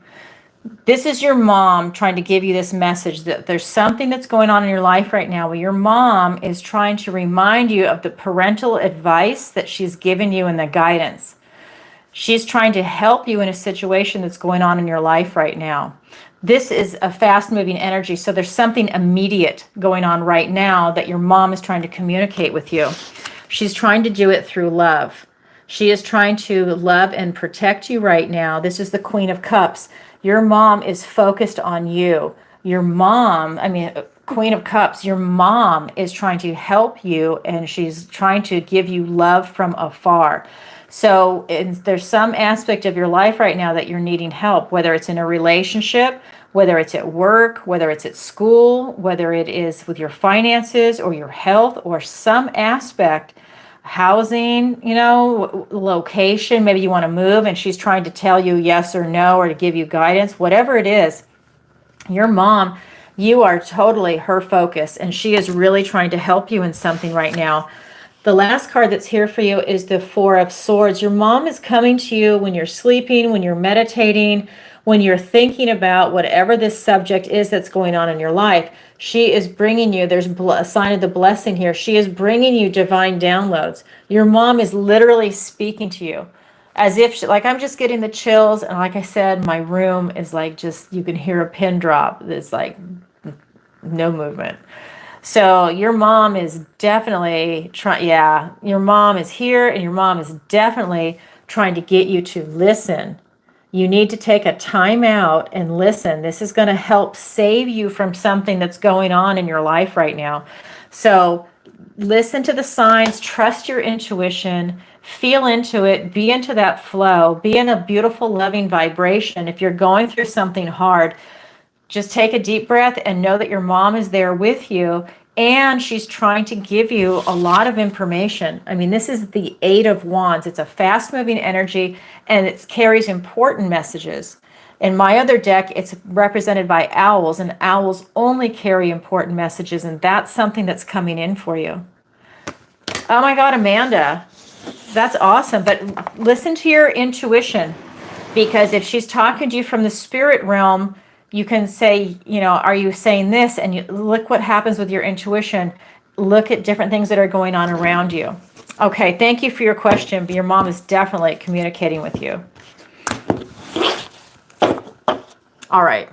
This is your mom trying to give you this message that there's something that's going on in your life right now where your mom is trying to remind you of the parental advice that she's given you and the guidance. She's trying to help you in a situation that's going on in your life right now. This is a fast-moving energy, so there's something immediate going on right now that your mom is trying to communicate with you. She's trying to do it through love. She is trying to love and protect you right now. This is the Queen of Cups. Your mom is focused on you. Your mom, Queen of Cups, your mom is trying to help you, and she's trying to give you love from afar. So there's some aspect of your life right now that you're needing help, whether it's in a relationship, whether it's at work, whether it's at school, whether it is with your finances or your health or some aspect. housing, you know, location. Maybe you want to move and she's trying to tell you yes or no, or to give you guidance, whatever it is. Your mom, you are totally her focus, and she is really trying to help you in something right now. The last card that's here for you is the Four of Swords. Your mom is coming to you when you're sleeping, when you're meditating, when you're thinking about whatever this subject is that's going on in your life. She is bringing you, there's a sign of the blessing here. She is bringing you divine downloads. Your mom is literally speaking to you as if she, like, I'm just getting the chills. And like I said, my room is like, just, you can hear a pin drop. There's like no movement. So your mom is definitely trying, yeah, your mom is here, and your mom is definitely trying to get you to listen. You need to take a time out and listen. This is going to help save you from something that's going on in your life right now. So listen to the signs, trust your intuition, feel into it, be into that flow, be in a beautiful, loving vibration. If you're going through something hard, just take a deep breath and know that your mom is there with you, and she's trying to give you a lot of information. I mean, this is the Eight of Wands. It's a fast-moving energy, and it carries important messages. In my other deck, it's represented by owls, and owls only carry important messages, and that's something that's coming in for you. Oh my God, Amanda, that's awesome. But listen to your intuition, because if she's talking to you from the spirit realm, you can say, you know, are you saying this? And you look what happens with your intuition. Look at different things that are going on around you. Okay, thank you for your question, but your mom is definitely communicating with you. All right.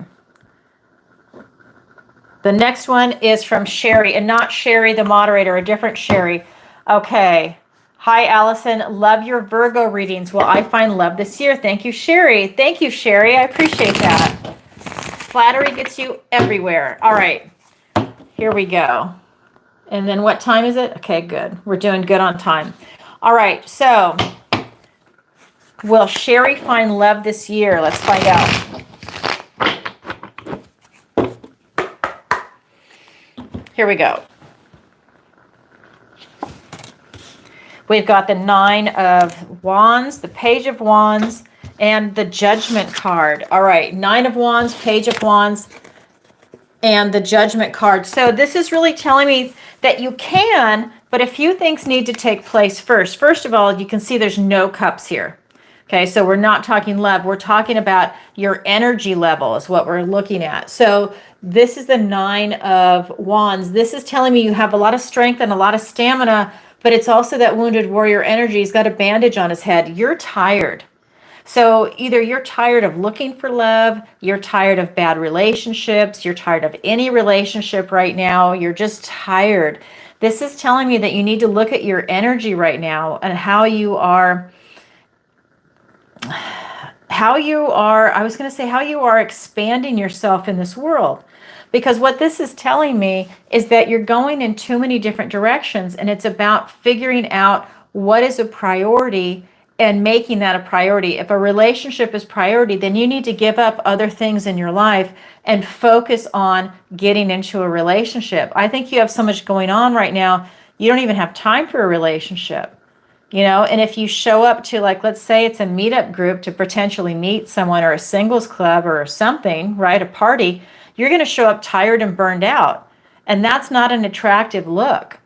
The next one is from Sherry, and not Sherry the moderator, a different Sherry. Okay. Hi, Alison. Love your Virgo readings. Will I find love this year? Thank you, Sherry. Thank you, Sherry. I appreciate that. Flattery gets you everywhere. All right. Here we go. And then what time is it? Okay, good. We're doing good on time. All right. So, will Sherry find love this year? Let's find out. Here we go. We've got the Nine of Wands, the Page of Wands, and the Judgment card. All right, Nine of Wands, Page of Wands, and the Judgment card. So this is really telling me that you can, but a few things need to take place first. First of all, you can see there's no cups here. Okay, so we're not talking love. We're talking about your energy level is what we're looking at. So this is the Nine of Wands. This is telling me you have a lot of strength and a lot of stamina, but it's also that wounded warrior energy. He's got a bandage on his head. You're tired. So either you're tired of looking for love, you're tired of bad relationships, you're tired of any relationship right now, you're just tired. This is telling me that you need to look at your energy right now and how you are, I was going to say how you are expanding yourself in this world. Because what this is telling me is that you're going in too many different directions, and it's about figuring out what is a priority and making that a priority. If a relationship is priority, then you need to give up other things in your life and focus on getting into a relationship. I think you have so much going on right now, you don't even have time for a relationship. You know, and if you show up to, like, let's say it's a meetup group to potentially meet someone, or a singles club or something, right? A party, you're going to show up tired and burned out. And that's not an attractive look.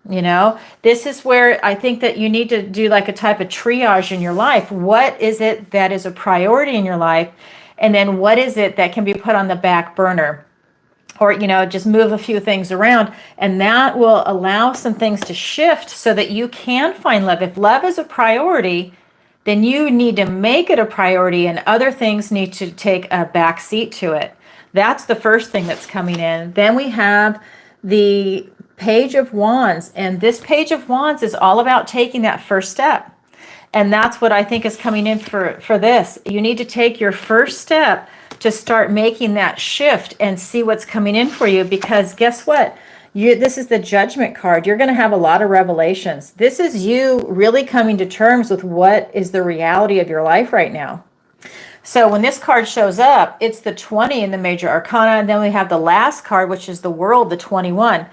You know, this is where I think that you need to do like a type of triage in your life. What is it that is a priority in your life? And then what is it that can be put on the back burner? Or, you know, just move a few things around, and that will allow some things to shift so that you can find love. If love is a priority, then you need to make it a priority, and other things need to take a back seat to it. That's the first thing that's coming in. Then we have the Page of Wands, and this Page of Wands is all about taking that first step. And that's what I think is coming in for this. You need to take your first step to start making that shift and see what's coming in for you, because guess what? This is the Judgment card. You're going to have a lot of revelations. This is you really coming to terms with what is the reality of your life right now. So when this card shows up, it's the 20 in the major arcana, and then we have the last card, which is the World, the 21.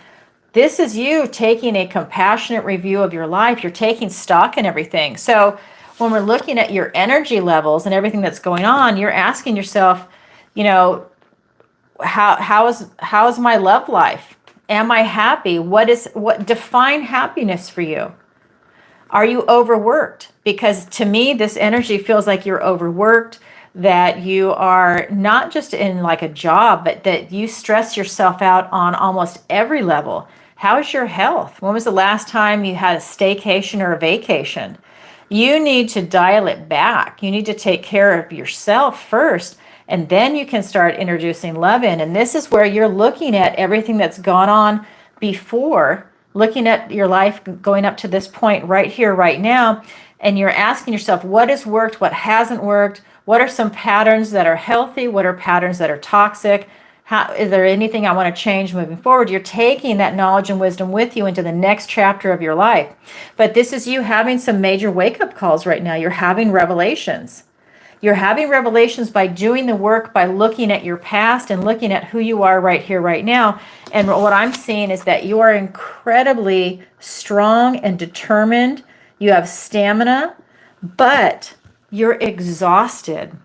This is you taking a compassionate review of your life. You're taking stock in everything. So when we're looking at your energy levels and everything that's going on, you're asking yourself, you know, how is my love life? Am I happy? What define happiness for you? Are you overworked? Because to me, this energy feels like you're overworked, that you are not just in like a job, but that you stress yourself out on almost every level. How's your health? When was the last time you had a staycation or a vacation? You need to dial it back. You need to take care of yourself first, and then you can start introducing love in. And this is where you're looking at everything that's gone on before, looking at your life going up to this point right here, right now, and you're asking yourself, what has worked, what hasn't worked, what are some patterns that are healthy, what are patterns that are toxic, is there anything I want to change moving forward? You're taking that knowledge and wisdom with you into the next chapter of your life. But this is you having some major wake-up calls right now. You're having revelations. You're having revelations by doing the work, by looking at your past and looking at who you are right here, right now. And what I'm seeing is that you are incredibly strong and determined. You have stamina, but you're exhausted.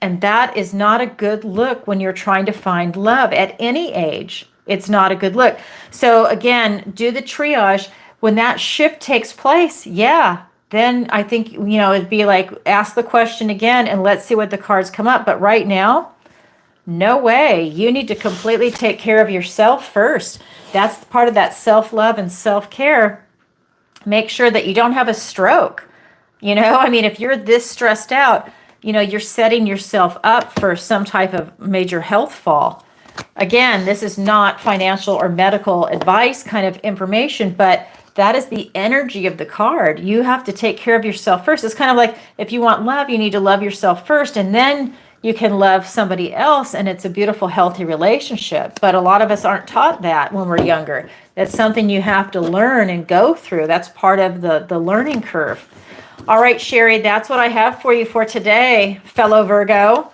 And that is not a good look when you're trying to find love at any age. It's not a good look. So again, do the triage. When that shift takes place, yeah, then I think, you know, it'd be like, ask the question again and let's see what the cards come up. But right now, no way. You need to completely take care of yourself first. That's part of that self-love and self-care. Make sure that you don't have a stroke. You know, I mean, if you're this stressed out, you know, you're setting yourself up for some type of major health fall. Again, this is not financial or medical advice kind of information, but that is the energy of the card. You have to take care of yourself first. It's kind of like if you want love, you need to love yourself first, and then you can love somebody else, and it's a beautiful, healthy relationship. But a lot of us aren't taught that when we're younger. That's something you have to learn and go through. That's part of the learning curve. All right, Sherry, that's what I have for you for today, fellow Virgo.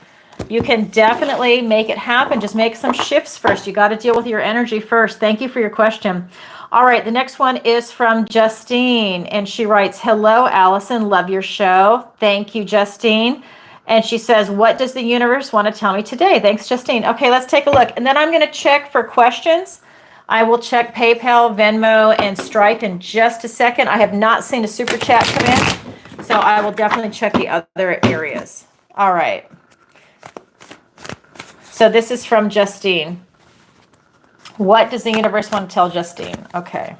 You can definitely make it happen. Just make some shifts first. You got to deal with your energy first. Thank you for your question. All right, the next one is from Justine, and she writes, hello, Alison, love your show. Thank you, Justine. And she says, what does the universe want to tell me today? Thanks, Justine. Okay, let's take a look. And then I'm going to check for questions. I will check PayPal, Venmo, and Stripe in just a second. I have not seen a super chat come in, so I will definitely check the other areas. All right. So this is from Justine. What does the universe want to tell Justine? Okay.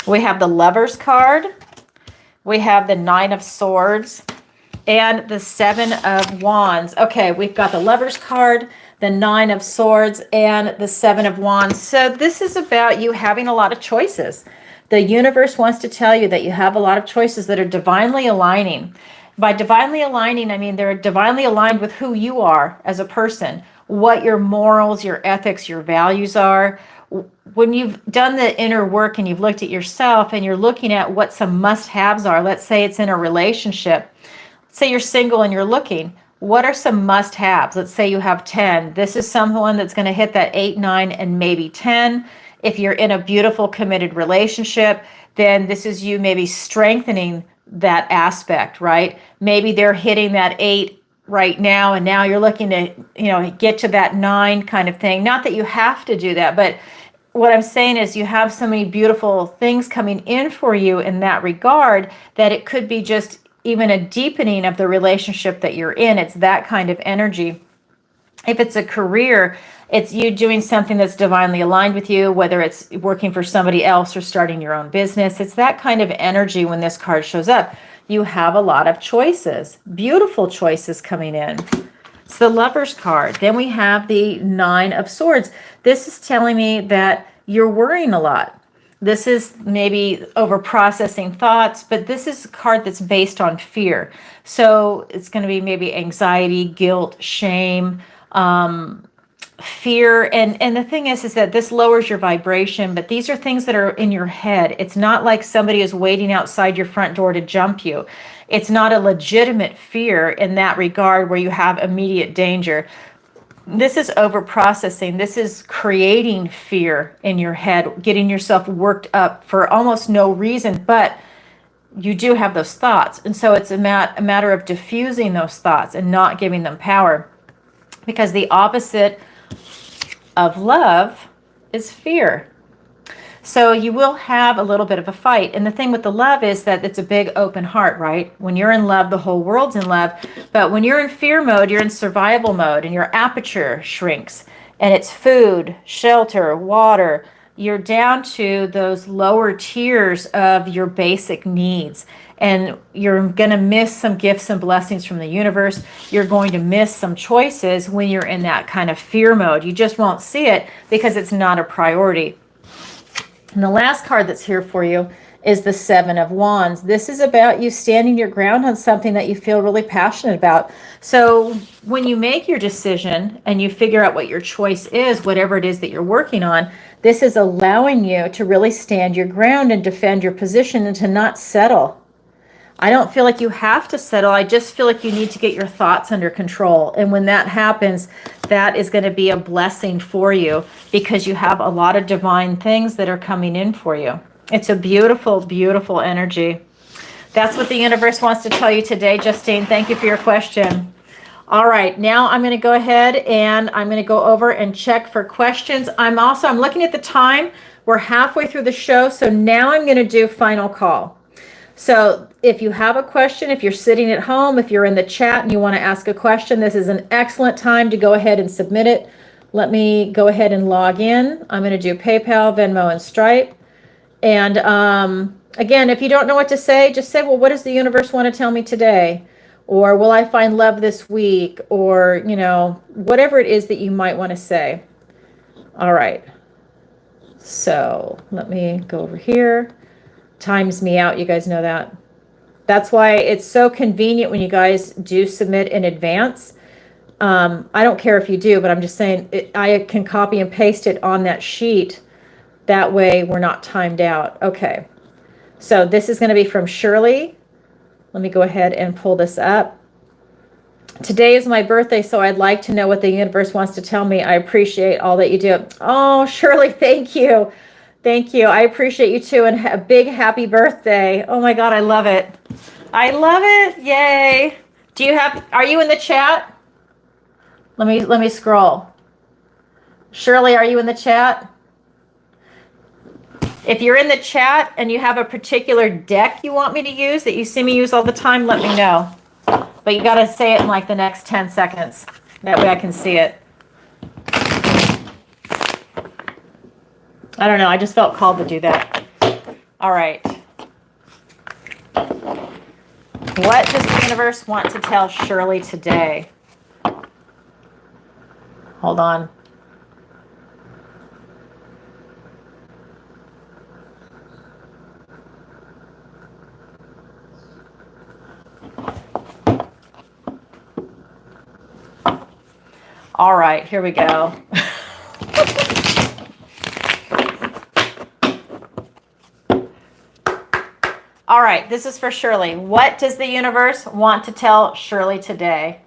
We have the Lovers card. We have the Nine of Swords and the Seven of Wands. Okay, we've got the Lovers card, the Nine of Swords, and the Seven of Wands. So this is about you having a lot of choices. The universe wants to tell you that you have a lot of choices that are divinely aligning. By divinely aligning, I mean they're divinely aligned with who you are as a person, what your morals, your ethics, your values are. When you've done the inner work and you've looked at yourself and you're looking at what some must-haves are, let's say it's in a relationship. Say you're single and you're looking, what are some must-haves? Let's say you have 10. This is someone that's going to hit that 8, 9, and maybe 10. If you're in a beautiful, committed relationship, then this is you maybe strengthening that aspect, right? Maybe they're hitting that 8 right now, and now you're looking to, you know, get to that 9 kind of thing. Not that you have to do that, but what I'm saying is you have so many beautiful things coming in for you in that regard that it could be just even a deepening of the relationship that you're in. It's that kind of energy. If it's a career, it's you doing something that's divinely aligned with you, whether it's working for somebody else or starting your own business. It's that kind of energy when this card shows up. You have a lot of choices, beautiful choices coming in. It's the Lovers card. Then we have the Nine of Swords. This is telling me that you're worrying a lot. This is maybe over processing thoughts, but this is a card that's based on fear. So it's going to be maybe anxiety, guilt, shame, fear. And the thing is that this lowers your vibration, but these are things that are in your head. It's not like somebody is waiting outside your front door to jump you. It's not a legitimate fear in that regard where you have immediate danger. This is over processing. This is creating fear in your head, getting yourself worked up for almost no reason, but you do have those thoughts. And so it's a matter of diffusing those thoughts and not giving them power, because the opposite of love is fear. So you will have a little bit of a fight. And the thing with the love is that it's a big open heart, right? When you're in love, the whole world's in love. But when you're in fear mode, you're in survival mode, and your aperture shrinks. And it's food, shelter, water. You're down to those lower tiers of your basic needs. And you're going to miss some gifts and blessings from the universe. You're going to miss some choices when you're in that kind of fear mode. You just won't see it because it's not a priority. And the last card that's here for you is the Seven of Wands. This is about you standing your ground on something that you feel really passionate about. So when you make your decision and you figure out what your choice is, whatever it is that you're working on, this is allowing you to really stand your ground and defend your position and to not settle. I don't feel like you have to settle. I just feel like you need to get your thoughts under control. And when that happens, that is going to be a blessing for you, because you have a lot of divine things that are coming in for you. It's a beautiful, beautiful energy. That's what the universe wants to tell you today, Justine. Thank you for your question. All right, now I'm going to go ahead and I'm going to go over and check for questions. I'm looking at the time. We're halfway through the show, so now I'm going to do final call. So if you have a question, if you're sitting at home, if you're in the chat and you want to ask a question, this is an excellent time to go ahead and submit it. Let me go ahead and log in. I'm going to do PayPal, Venmo, and Stripe. And again, if you don't know what to say, just say, well, what does the universe want to tell me today? Or will I find love this week? Or, whatever it is that you might want to say. All right. So let me go over here. Times me out. You guys know that. That's why it's so convenient when you guys do submit in advance. I don't care if you do, but I'm just saying I can copy and paste it on that sheet. That way we're not timed out. Okay. So this is going to be from Shirley. Let me go ahead and pull this up. Today is my birthday, so I'd like to know what the universe wants to tell me. I appreciate all that you do. Oh, Shirley, thank you. Thank you. I appreciate you too, and a big happy birthday. Oh my God, I love it. I love it. Yay. Are you in the chat? Let me scroll. Shirley, are you in the chat? If you're in the chat and you have a particular deck you want me to use that you see me use all the time, let me know. But you got to say it in like the next 10 seconds. That way I can see it. I don't know. I just felt called to do that. All right. What does the universe want to tell Shirley today? Hold on. All right, here we go. All right, this is for Shirley. What does the universe want to tell Shirley today?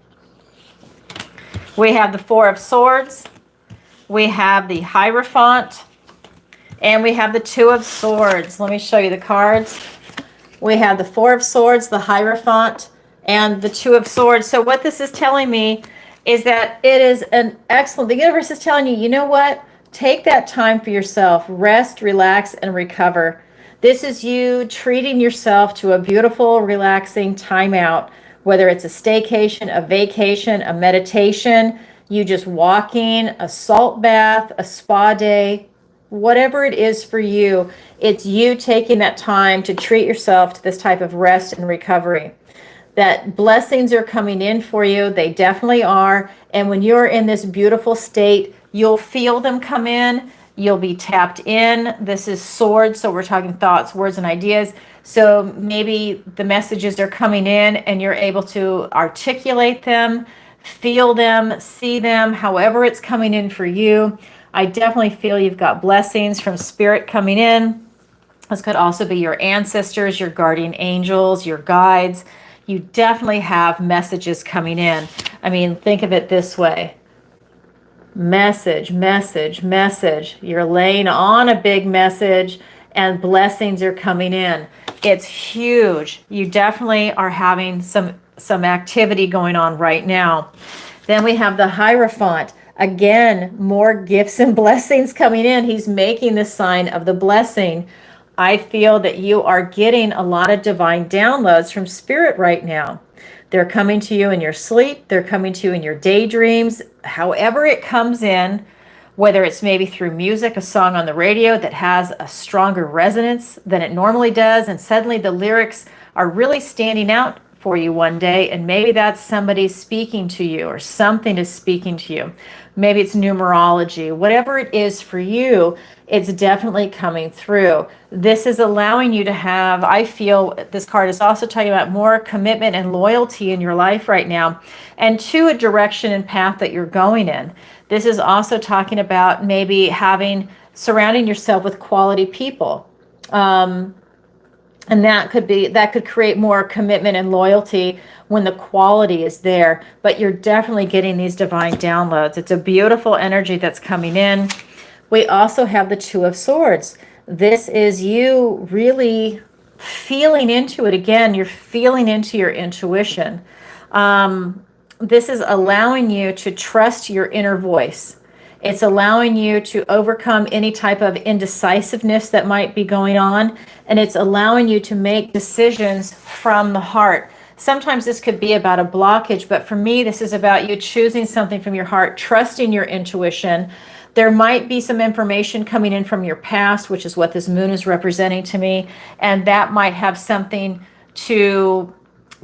We have the Four of Swords, we have the Hierophant, and we have the Two of Swords. Let me show you the cards. We have the Four of Swords, the Hierophant, and the Two of Swords. So what this is telling me is that it is an excellent, the universe is telling you, you know what? Take that time for yourself. Rest, relax, and recover. This is you treating yourself to a beautiful, relaxing time out, whether it's a staycation, a vacation, a meditation, you just walking, a salt bath, a spa day, whatever it is for you, it's you taking that time to treat yourself to this type of rest and recovery. That blessings are coming in for you. They definitely are. And when you're in this beautiful state, you'll feel them come in. You'll be tapped in. This is swords, so we're talking thoughts, words, and ideas. So maybe the messages are coming in and you're able to articulate them, Feel them, see them, however it's coming in for you. I definitely feel you've got blessings from spirit coming in. This could also be your ancestors, your guardian angels, your guides. You definitely have messages coming in. I mean, think of it this way. Message, message, message. You're laying on a big message and blessings are coming in. It's huge. You definitely are having some activity going on right now. Then we have the Hierophant. Again, more gifts and blessings coming in. He's making the sign of the blessing. I feel that you are getting a lot of divine downloads from spirit right now. They're coming to you in your sleep. They're coming to you in your daydreams. However it comes in, whether it's maybe through music, a song on the radio that has a stronger resonance than it normally does, and suddenly the lyrics are really standing out for you one day, and maybe that's somebody speaking to you or something is speaking to you. Maybe it's numerology. Whatever it is for you, it's definitely coming through. This is allowing you to have, I feel this card is also talking about more commitment and loyalty in your life right now, and to a direction and path that you're going in. This is also talking about maybe surrounding yourself with quality people. And that could create more commitment and loyalty when the quality is there. But you're definitely getting these divine downloads. It's a beautiful energy that's coming in. We also have the Two of Swords. This is you really feeling into it. Again, you're feeling into your intuition. This is allowing you to trust your inner voice. It's allowing you to overcome any type of indecisiveness that might be going on, and it's allowing you to make decisions from the heart. Sometimes this could be about a blockage, but for me, this is about you choosing something from your heart, trusting your intuition. There might be some information coming in from your past, which is what this moon is representing to me, and that might have something to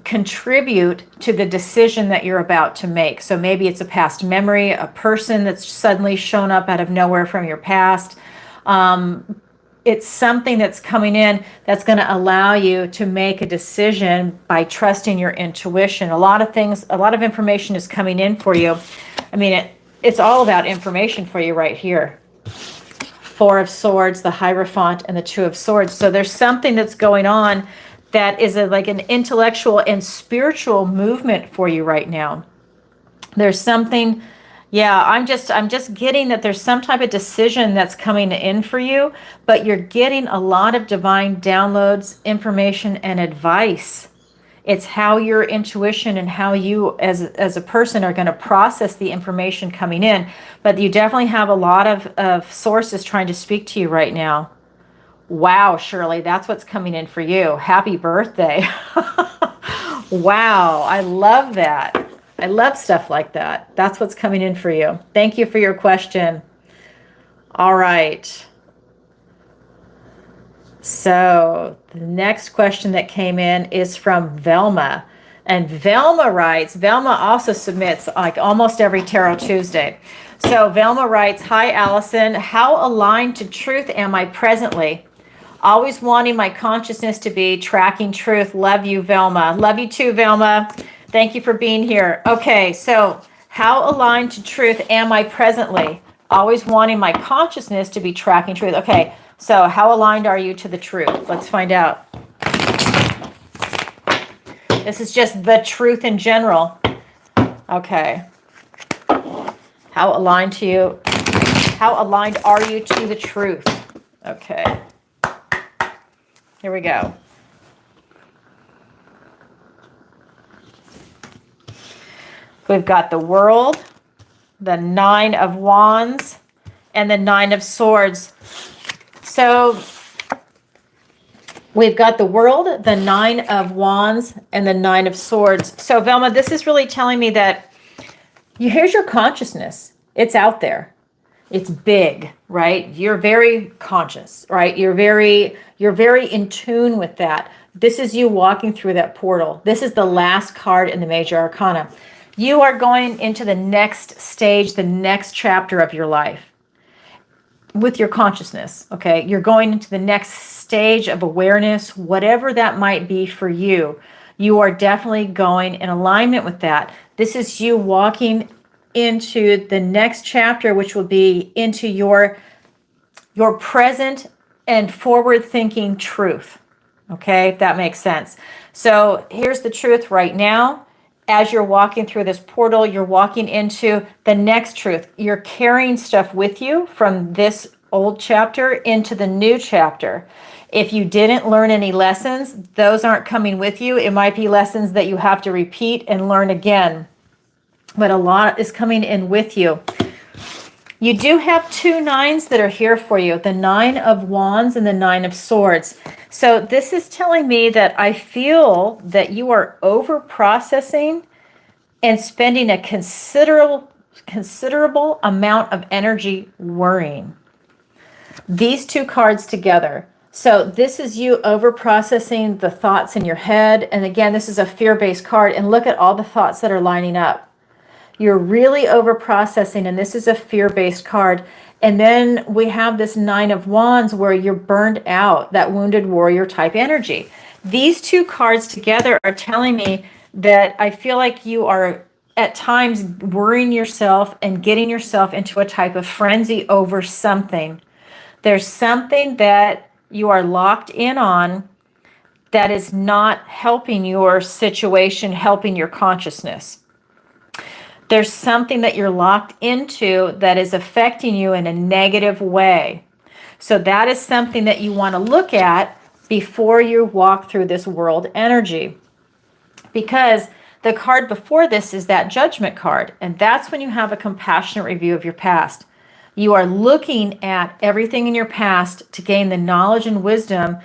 contribute to the decision that you're about to make. So maybe it's a past memory, a person that's suddenly shown up out of nowhere from your past. It's something that's coming in that's going to allow you to make a decision by trusting your intuition. A lot of information is coming in for you. I mean, it's all about information for you right here. Four of Swords, the Hierophant, and the Two of Swords. So there's something that's going on that is like an intellectual and spiritual movement for you right now. There's something, yeah, I'm just getting that there's some type of decision that's coming in for you, but you're getting a lot of divine downloads, information, and advice. It's how your intuition and how you as a person are going to process the information coming in. But you definitely have a lot of sources trying to speak to you right now. Wow, Shirley, that's what's coming in for you. Happy birthday. Wow, I love that. I love stuff like that. That's what's coming in for you. Thank you for your question. All right. So the next question that came in is from Velma. And Velma writes, Velma also submits like almost every Tarot Tuesday. So Velma writes, "Hi, Alison. How aligned to truth am I presently? Always wanting my consciousness to be tracking truth. Love you, Velma." Love you too, Velma. Thank you for being here. Okay, so how aligned to truth am I presently? Always wanting my consciousness to be tracking truth. Okay, so how aligned are you to the truth? Let's find out. This is just the truth in general. Okay. How aligned are you to the truth? Okay. Here we go. We've got the World, the Nine of Wands, and the Nine of Swords. So we've got the World, the Nine of Wands, and the Nine of Swords. So Velma, this is really telling me that here's your consciousness. It's out there. It's big, right? You're very conscious, right? You're very in tune with that. This is you walking through that portal. This is the last card in the Major Arcana. You are going into the next stage, the next chapter of your life with your consciousness, okay? You're going into the next stage of awareness, whatever that might be for you. You are definitely going in alignment with that. This is you walking into the next chapter, which will be into your present and forward thinking truth. Okay, if that makes sense. So here's the truth right now. As you're walking through this portal, you're walking into the next truth. You're carrying stuff with you from this old chapter into the new chapter. If you didn't learn any lessons, those aren't coming with you. It might be lessons that you have to repeat and learn again. But a lot is coming in with you. You do have 2 nines that are here for you, the 9 of Wands and the 9 of Swords. So this is telling me that I feel that you are over processing and spending a considerable amount of energy worrying. These 2 cards together. So this is you over processing the thoughts in your head. And again, this is a fear-based card. And look at all the thoughts that are lining up. You're really over processing, and this is a fear-based card. And then we have this 9 of Wands where you're burned out, that wounded warrior type energy. These 2 cards together are telling me that I feel like you are at times worrying yourself and getting yourself into a type of frenzy over something. There's something that you are locked in on that is not helping your situation, helping your consciousness. There's something that you're locked into that is affecting you in a negative way. So that is something that you want to look at before you walk through this world energy. Because the card before this is that judgment card. And that's when you have a compassionate review of your past. You are looking at everything in your past to gain the knowledge and wisdom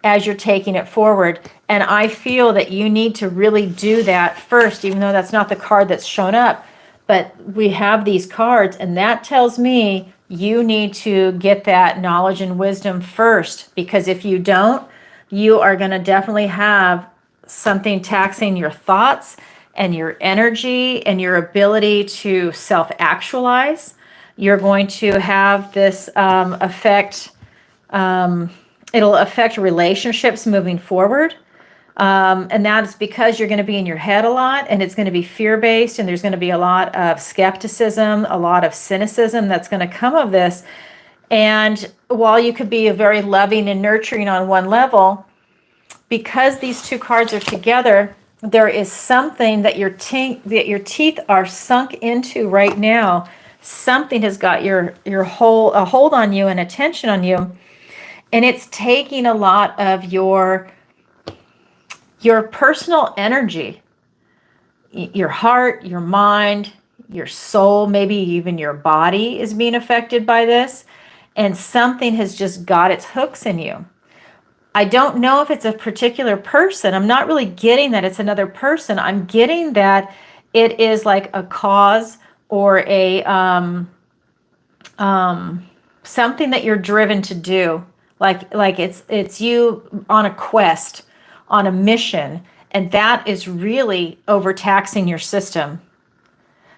as you're taking it forward. And I feel that you need to really do that first, even though that's not the card that's shown up. But we have these cards, and that tells me you need to get that knowledge and wisdom first, because if you don't, you are going to definitely have something taxing your thoughts and your energy and your ability to self-actualize. You're going to have this affect, it'll affect relationships moving forward. And that's because you're going to be in your head a lot, and it's going to be fear-based, and there's going to be a lot of skepticism, a lot of cynicism that's going to come of this. And while you could be a very loving and nurturing on one level, because these 2 cards are together, there is something that your teeth are sunk into right now. Something has got a hold on you and attention on you, and it's taking a lot of your personal energy, your heart, your mind, your soul, maybe even your body is being affected by this, and something has just got its hooks in you. I don't know if it's a particular person. I'm not really getting that it's another person. I'm getting that it is like a cause or a something that you're driven to do. Like it's you on a quest, on a mission, and that is really overtaxing your system.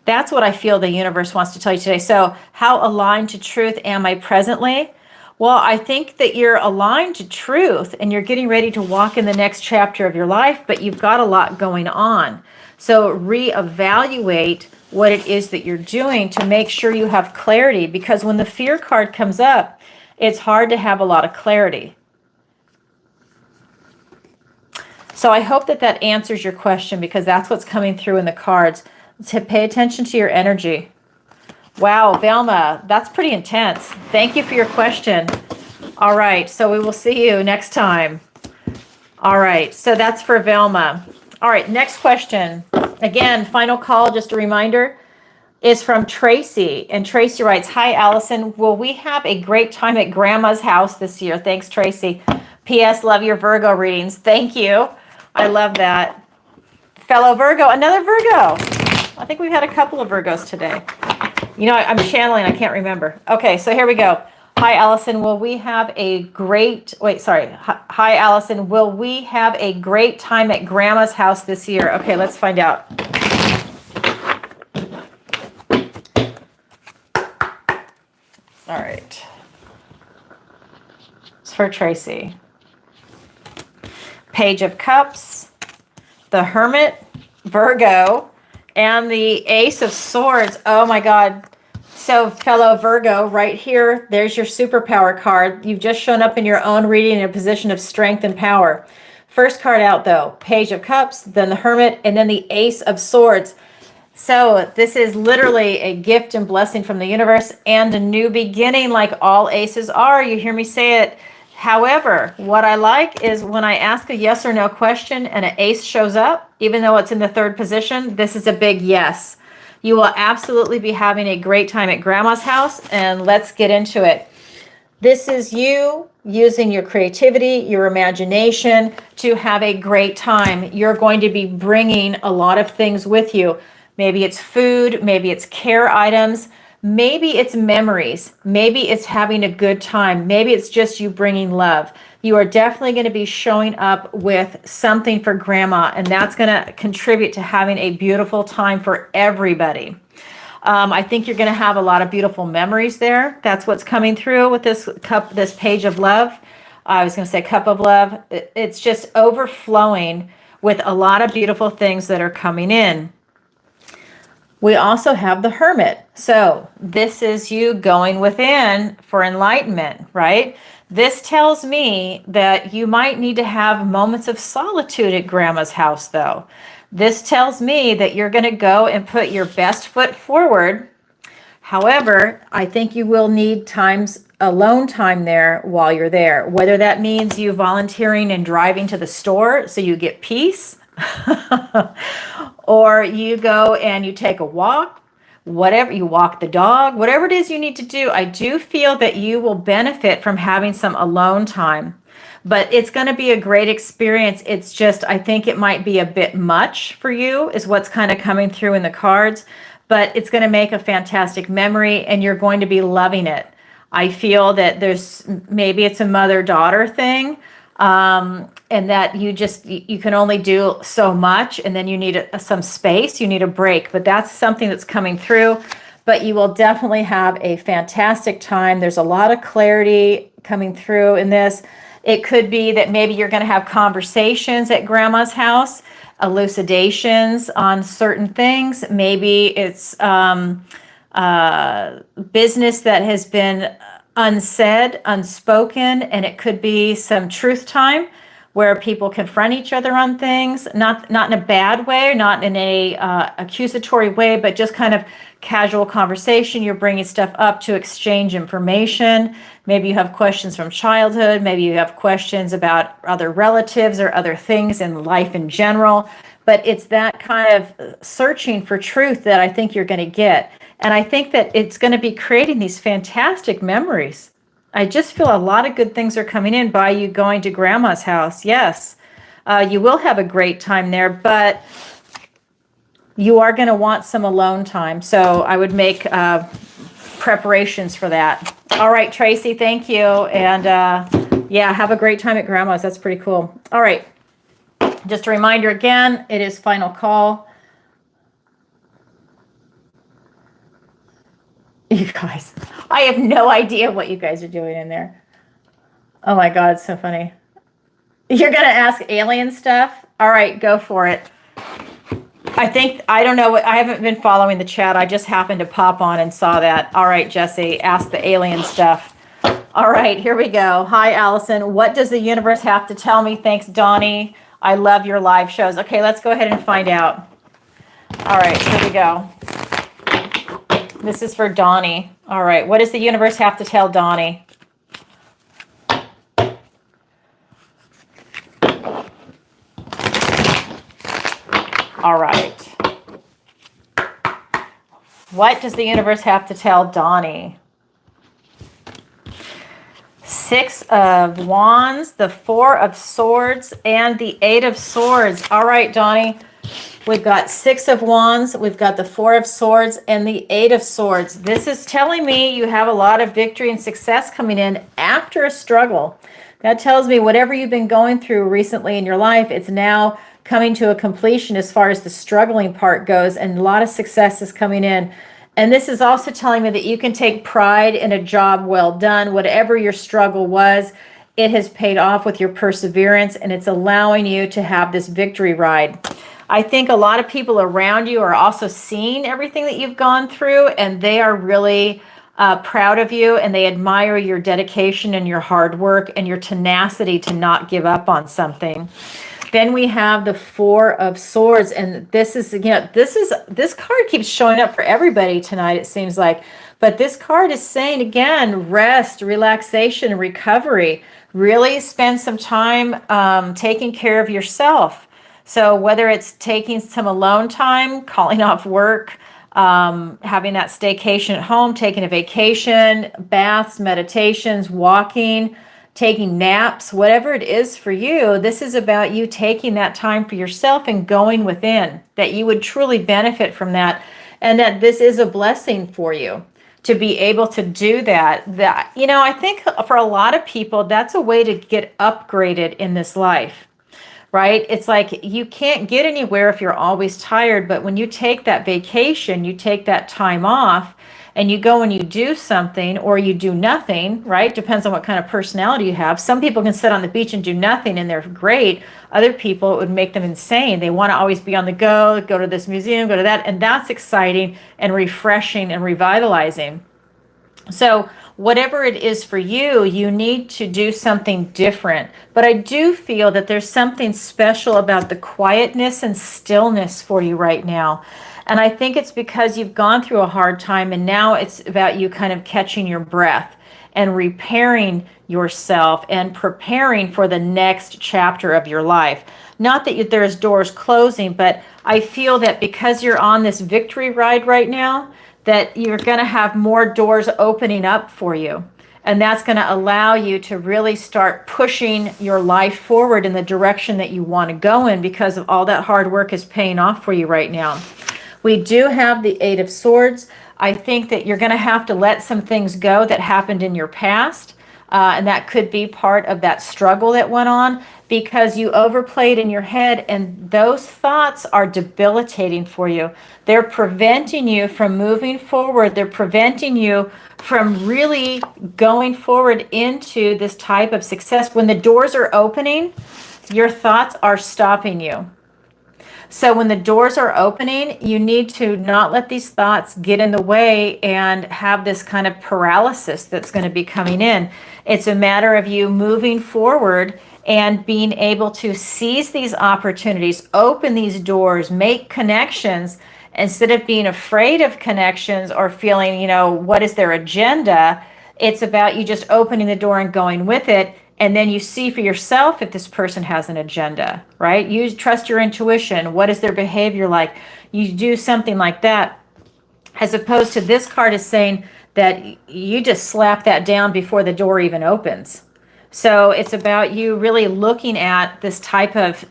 That's what I feel the universe wants to tell you today. So how aligned to truth am I presently? Well, I think that you're aligned to truth and you're getting ready to walk in the next chapter of your life, but you've got a lot going on. So reevaluate what it is that you're doing to make sure you have clarity, because when the fear card comes up, it's hard to have a lot of clarity. So I hope that that answers your question, because that's what's coming through in the cards. To pay attention to your energy. Wow, Velma, that's pretty intense. Thank you for your question. All right, so we will see you next time. All right, so that's for Velma. All right, next question. Again, final call, just a reminder, is from Tracy. And Tracy writes, "Hi, Alison. Will we have a great time at Grandma's house this year?" Thanks, Tracy. P.S. Love your Virgo readings. Thank you. I love that. Fellow Virgo, another Virgo. I think we've had a couple of Virgos today. You know, I'm channeling, I can't remember. Okay, so here we go. Hi, Alison, will we have a great, Hi, Alison, will we have a great time at Grandma's house this year? Okay, let's find out. All right. It's for Tracy. Page of Cups, the Hermit, Virgo, and the Ace of Swords. Oh my God. So fellow Virgo, right here, there's your superpower card. You've just shown up in your own reading in a position of strength and power. First card out though, Page of Cups, then the Hermit, and then the Ace of Swords. So this is literally a gift and blessing from the universe and a new beginning, like all aces are. You hear me say it. However, what I like is when I ask a yes or no question and an ace shows up, even though it's in the third position, this is a big yes. You will absolutely be having a great time at Grandma's house, and let's get into it. This is you using your creativity, your imagination to have a great time. You're going to be bringing a lot of things with you. Maybe it's food, maybe it's care items, maybe it's memories, maybe it's having a good time, maybe it's just you bringing love. You are definitely going to be showing up with something for Grandma, and that's going to contribute to having a beautiful time for everybody. I think you're going to have a lot of beautiful memories there. That's what's coming through with this cup, this Page of Love. I was going to say Cup of Love. It's just overflowing with a lot of beautiful things that are coming in. We also have the Hermit. So this is you going within for enlightenment, right? This tells me that you might need to have moments of solitude at Grandma's house, though. This tells me that you're going to go and put your best foot forward. However, I think you will need alone time there while you're there, whether that means you volunteering and driving to the store so you get peace, or you go and you take a walk, whatever, you walk the dog, whatever it is you need to do. I do feel that you will benefit from having some alone time, but it's going to be a great experience. It's just, I think it might be a bit much for you is what's kind of coming through in the cards, but it's going to make a fantastic memory and you're going to be loving it. I feel that maybe it's a mother-daughter thing. And that you can only do so much, and then you need some space, you need a break, but that's something that's coming through. But you will definitely have a fantastic time. There's a lot of clarity coming through in this. It could be that maybe you're going to have conversations at Grandma's house, elucidations on certain things. Maybe it's business that has been unsaid, unspoken, and it could be some truth time where people confront each other on things, not in a bad way, not in a accusatory way, but just kind of casual conversation. You're bringing stuff up to exchange information. Maybe you have questions from childhood. Maybe you have questions about other relatives or other things in life in general. But it's that kind of searching for truth that I think you're going to get. And I think that it's going to be creating these fantastic memories. I just feel a lot of good things are coming in by you going to Grandma's house. Yes, you will have a great time there, but you are going to want some alone time. So I would make preparations for that. All right, Tracy, thank you. And yeah, have a great time at Grandma's. That's pretty cool. All right. Just a reminder again, it is final call. You guys, I have no idea what you guys are doing in there. Oh my God, it's so funny. You're going to ask alien stuff? All right, go for it. I don't know I haven't been following the chat. I just happened to pop on and saw that. All right, Jesse, ask the alien stuff. All right, here we go. Hi, Alison. What does the universe have to tell me? Thanks, Donnie. I love your live shows. Okay, let's go ahead and find out. All right, here we go. This is for Donnie. All right, what does the universe have to tell Donnie? All right. What does the universe have to tell Donnie? Six of Wands, the Four of Swords, and the Eight of Swords. All right, Donnie. We've got Six of Wands, we've got the Four of Swords, and the Eight of Swords. This is telling me you have a lot of victory and success coming in after a struggle. That tells me whatever you've been going through recently in your life, it's now coming to a completion as far as the struggling part goes, and a lot of success is coming in. And this is also telling me that you can take pride in a job well done. Whatever your struggle was, it has paid off with your perseverance, and it's allowing you to have this victory ride. I think a lot of people around you are also seeing everything that you've gone through, and they are really proud of you, and they admire your dedication and your hard work and your tenacity to not give up on something. Then we have the Four of Swords, and this is, this card keeps showing up for everybody tonight, it seems like. But this card is saying, again, rest, relaxation, recovery. Really spend some time taking care of yourself. So whether it's taking some alone time, calling off work, having that staycation at home, taking a vacation, baths, meditations, walking, taking naps, whatever it is for you, this is about you taking that time for yourself and going within, that you would truly benefit from that, and that this is a blessing for you to be able to do that. I think for a lot of people, that's a way to get upgraded in this life, right? It's like you can't get anywhere if you're always tired, but when you take that vacation, you take that time off, and you go and you do something, or you do nothing, right? Depends on what kind of personality you have. Some people can sit on the beach and do nothing and they're great. Other people, it would make them insane. They want to always be on the go to this museum, go to that, and that's exciting and refreshing and revitalizing. So whatever it is for you, you need to do something different. But I do feel that there's something special about the quietness and stillness for you right now. And I think it's because you've gone through a hard time, and now it's about you kind of catching your breath and repairing yourself and preparing for the next chapter of your life. Not that there's doors closing, but I feel that because you're on this victory ride right now, that you're going to have more doors opening up for you. And that's going to allow you to really start pushing your life forward in the direction that you want to go in, because of all that hard work is paying off for you right now. We do have the Eight of Swords. I think that you're going to have to let some things go that happened in your past. And that could be part of that struggle that went on, because you overplayed in your head, and those thoughts are debilitating for you. They're preventing you from moving forward. They're preventing you from really going forward into this type of success. When the doors are opening, your thoughts are stopping you. So when the doors are opening, you need to not let these thoughts get in the way and have this kind of paralysis that's going to be coming in. It's a matter of you moving forward and being able to seize these opportunities, open these doors, make connections, instead of being afraid of connections or feeling, what is their agenda. It's about you just opening the door and going with it. And then you see for yourself if this person has an agenda, right? You trust your intuition. What is their behavior like? You do something like that, as opposed to this card is saying that you just slap that down before the door even opens. So it's about you really looking at this type of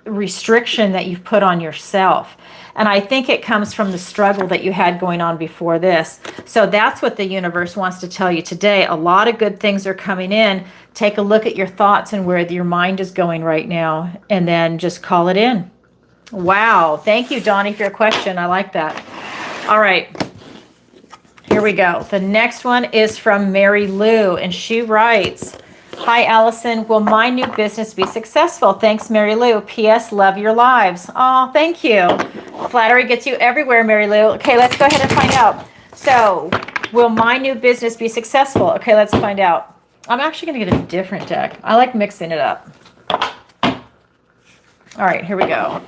restriction that you've put on yourself. And I think it comes from the struggle that you had going on before this. So that's what the universe wants to tell you today. A lot of good things are coming in. Take a look at your thoughts and where your mind is going right now, and then just call it in. Wow. Thank you, Donnie, for your question. I like that. All right. Here we go. The next one is from Mary Lou, and she writes, "Hi, Alison. Will my new business be successful? Thanks, Mary Lou. P.S. Love your lives." Oh, thank you. Flattery gets you everywhere, Mary Lou. Okay, let's go ahead and find out. So, will my new business be successful? Okay, let's find out. I'm actually going to get a different deck. I like mixing it up. All right, here we go.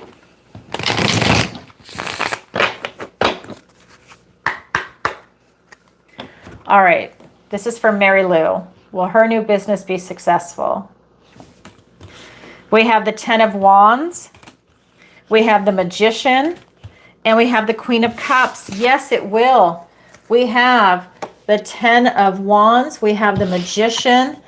All right, this is from Mary Lou. Will her new business be successful? We have the Ten of Wands. We have the Magician. And we have the Queen of Cups. Yes, it will. We have the Ten of Wands. We have the Magician.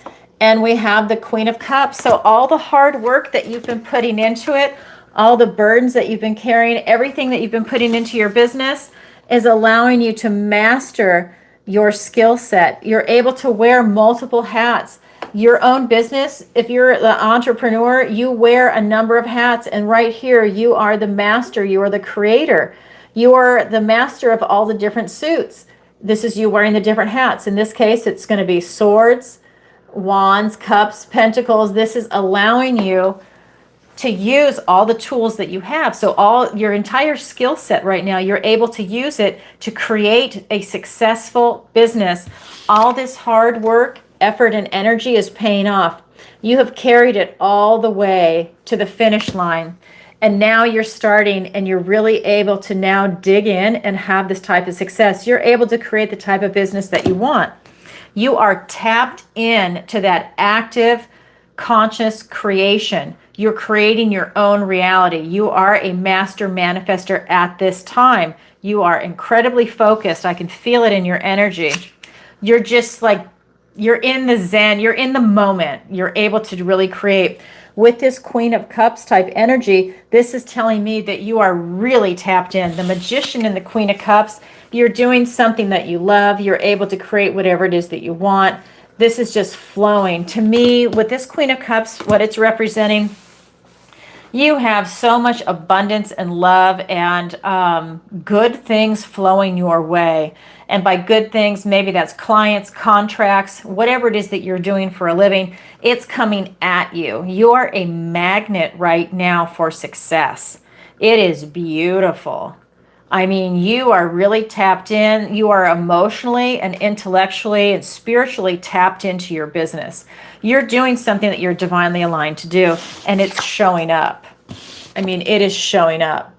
And we have the Queen of Cups. So all the hard work that you've been putting into it, all the burdens that you've been carrying, everything that you've been putting into your business is allowing you to master your skill set. You're able to wear multiple hats. Your own business, if you're the entrepreneur, you wear a number of hats, and right here you are the master, you are the creator, you are the master of all the different suits. This is you wearing the different hats. In this case, it's going to be swords, wands, cups, pentacles. This is allowing you to use all the tools that you have. So all your entire skill set right now, you're able to use it to create a successful business. All this hard work, effort, and energy is paying off. You have carried it all the way to the finish line. And now you're starting and you're really able to now dig in and have this type of success. You're able to create the type of business that you want. You are tapped in to that active, conscious creation. You're creating your own reality. You are a master manifester at this time. You are incredibly focused. I can feel it in your energy. You're just like, you're in the zen, you're in the moment. You're able to really create. With this Queen of Cups type energy, this is telling me that you are really tapped in. The Magician and the Queen of Cups, you're doing something that you love. You're able to create whatever it is that you want. This is just flowing. To me, with this Queen of Cups, what it's representing, you have so much abundance and love and good things flowing your way. And by good things, maybe that's clients, contracts, whatever it is that you're doing for a living, it's coming at you. You're a magnet right now for success. It is beautiful. I mean, you are really tapped in. You are emotionally and intellectually and spiritually tapped into your business. You're doing something that you're divinely aligned to do, and it's showing up. I mean, it is showing up.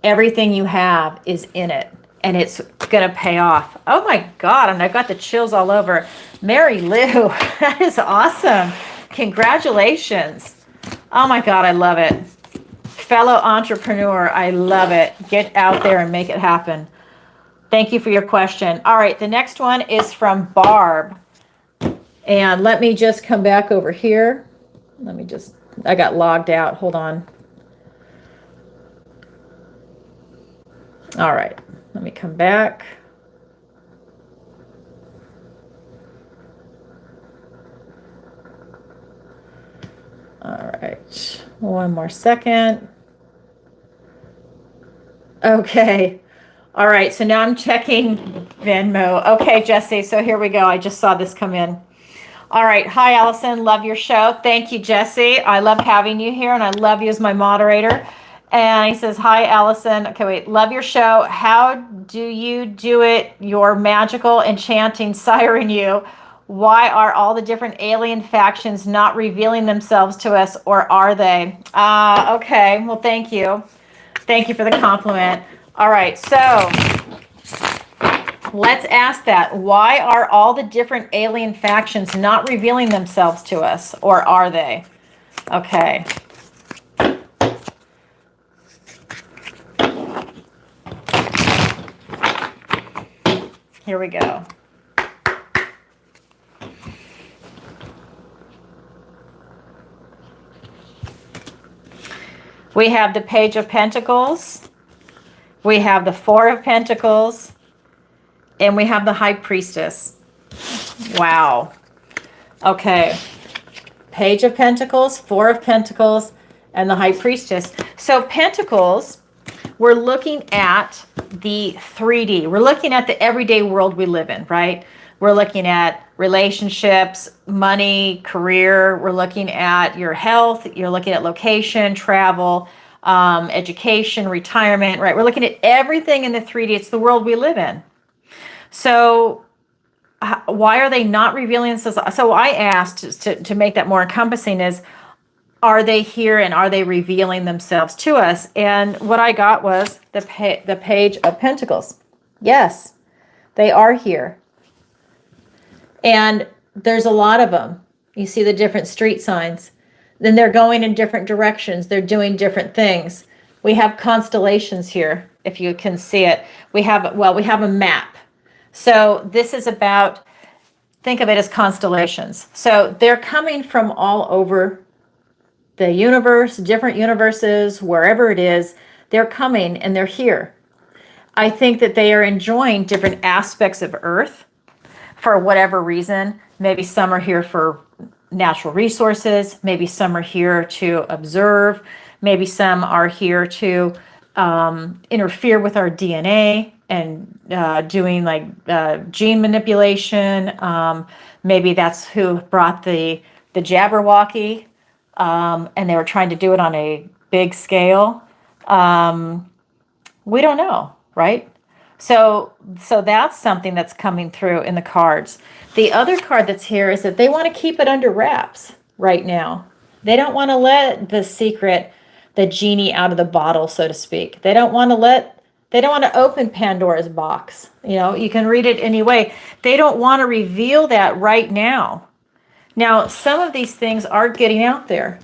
Everything you have is in it, and it's going to pay off. Oh my God, and I got the chills all over. Mary Lou, that is awesome. Congratulations. Oh my God, I love it. Fellow entrepreneur, I love it. Get out there and make it happen. Thank you for your question. All right, the next one is from Barb. And let me just come back over here. I got logged out. Hold on. All right, let me come back. All right, one more second. Okay. All right, so now I'm checking Venmo. Okay, Jesse, so here we go. I just saw this come in. All right. Hi, Alison. Love your show. Thank you, Jesse. I love having you here, and I love you as my moderator. And he says, hi, Alison. Okay, wait. Love your show. How do you do it? Your magical, enchanting siren you. Why are all the different alien factions not revealing themselves to us, or are they? Okay. Well, thank you. Thank you for the compliment. All right. So let's ask that. Why are all the different alien factions not revealing themselves to us, or are they? Okay. Here we go. We have the Page of Pentacles. We have the Four of Pentacles. And we have the High Priestess. Wow. Okay. Page of Pentacles, Four of Pentacles, and the High Priestess. So Pentacles, we're looking at the 3D. We're looking at the everyday world we live in, right? We're looking at relationships, money, career. We're looking at your health. You're looking at location, travel, education, retirement, right? We're looking at everything in the 3D. It's the world we live in. So why are they not revealing this? So I asked to make that more encompassing is, are they here and are they revealing themselves to us? And what I got was the Page of Pentacles. Yes, they are here. And there's a lot of them. You see the different street signs. Then they're going in different directions. They're doing different things. We have constellations here, if you can see it. We have a map. So this is about, think of it as constellations. So they're coming from all over the universe, different universes, wherever it is. They're coming and they're here. I think that they are enjoying different aspects of Earth for whatever reason. Maybe some are here for natural resources. Maybe some are here to observe. Maybe some are here to interfere with our DNA and doing like gene manipulation. Maybe that's who brought the Jabberwocky and they were trying to do it on a big scale. We don't know, right? So that's something that's coming through in the cards. The other card that's here is that they want to keep it under wraps right now. They don't want to let the secret, the genie out of the bottle, so to speak. They don't want to open Pandora's box. You know, you can read it anyway. They don't want to reveal that right now. Now, some of these things are getting out there.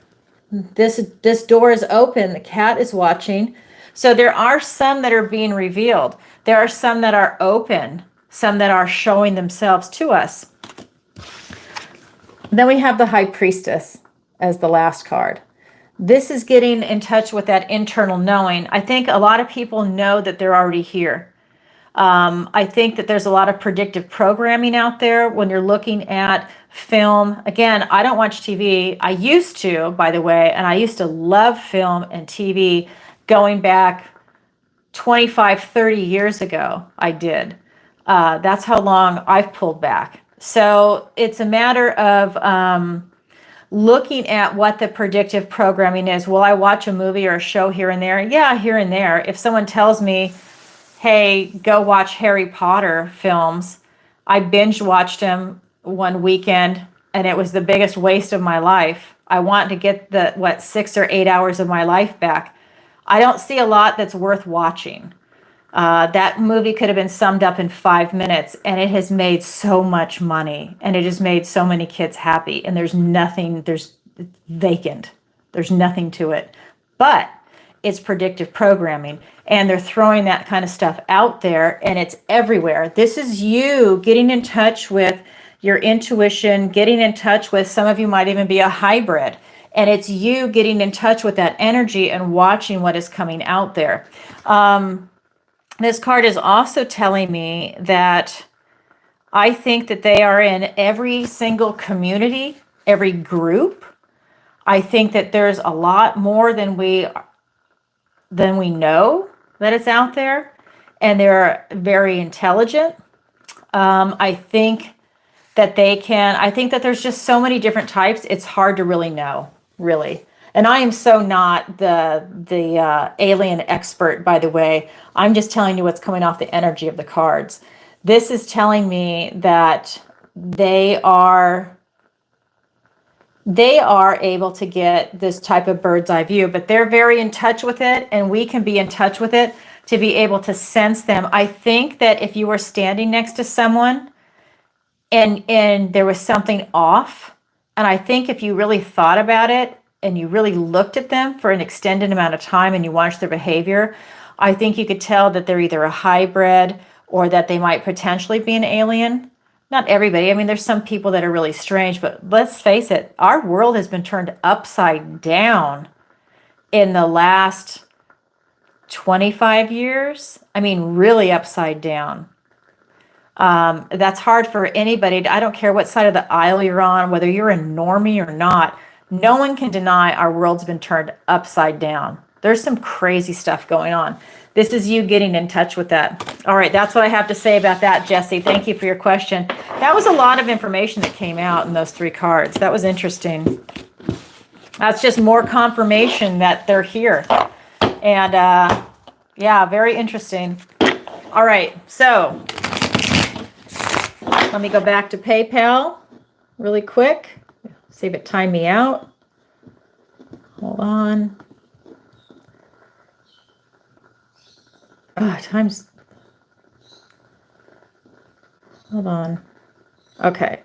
This door is open. The cat is watching. So there are some that are being revealed. There are some that are open, some that are showing themselves to us. Then we have the High Priestess as the last card. This is getting in touch with that internal knowing. I think a lot of people know that they're already here. I think that there's a lot of predictive programming out there when you're looking at film. Again, I don't watch TV. I used to, by the way, and I used to love film and TV going back 25, 30 years ago. I did. That's how long I've pulled back. So it's a matter of looking at what the predictive programming is. Will I watch a movie or a show here and there? Yeah, here and there. If someone tells me, hey, go watch Harry Potter films, I binge watched them one weekend and it was the biggest waste of my life. I want to get 6 or 8 hours of my life back. I don't see a lot that's worth watching. That movie could have been summed up in 5 minutes, and it has made so much money, and it has made so many kids happy, and there's vacant. There's nothing to it. But it's predictive programming, and they're throwing that kind of stuff out there, and it's everywhere. This is you getting in touch with your intuition, getting in touch with, some of you might even be a hybrid, and it's you getting in touch with that energy and watching what is coming out there. This card is also telling me that I think that they are in every single community, every group. I think that there's a lot more than we know that it's out there, and they're very intelligent. I think that there's just so many different types. It's hard to really know, really. And I am so not the alien expert, by the way. I'm just telling you what's coming off the energy of the cards. This is telling me that they are able to get this type of bird's eye view, but they're very in touch with it, and we can be in touch with it to be able to sense them. I think that if you were standing next to someone and there was something off, and I think if you really thought about it, and you really looked at them for an extended amount of time and you watched their behavior, I think you could tell that they're either a hybrid or that they might potentially be an alien. Not everybody. I mean, there's some people that are really strange, but let's face it, our world has been turned upside down in the last 25 years. I mean, really upside down. That's hard for anybody. I don't care what side of the aisle you're on, whether you're a normie or not. No one can deny our world's been turned upside down. There's some crazy stuff going on. This is you getting in touch with that. All right, that's what I have to say about that, Jesse. Thank you for your question. That was a lot of information that came out in those 3 cards. That was interesting. That's just more confirmation that they're here. And yeah, very interesting. All right, so let me go back to PayPal really quick. See if it timed me out. Hold on. Time's. Hold on. Okay.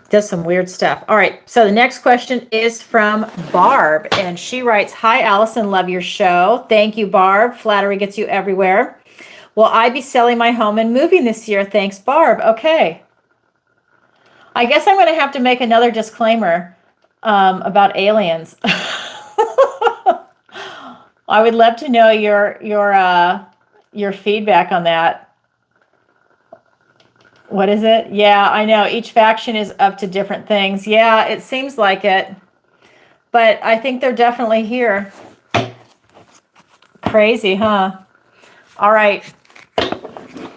Does some weird stuff. All right. So the next question is from Barb, and she writes, "Hi, Alison. Love your show. Thank you, Barb. Flattery gets you everywhere. Will I be selling my home and moving this year? Thanks, Barb." Okay. I guess I'm going to have to make another disclaimer about aliens. I would love to know your feedback on that. What is it? Yeah, I know. Each faction is up to different things. Yeah, it seems like it. But I think they're definitely here. Crazy, huh? All right.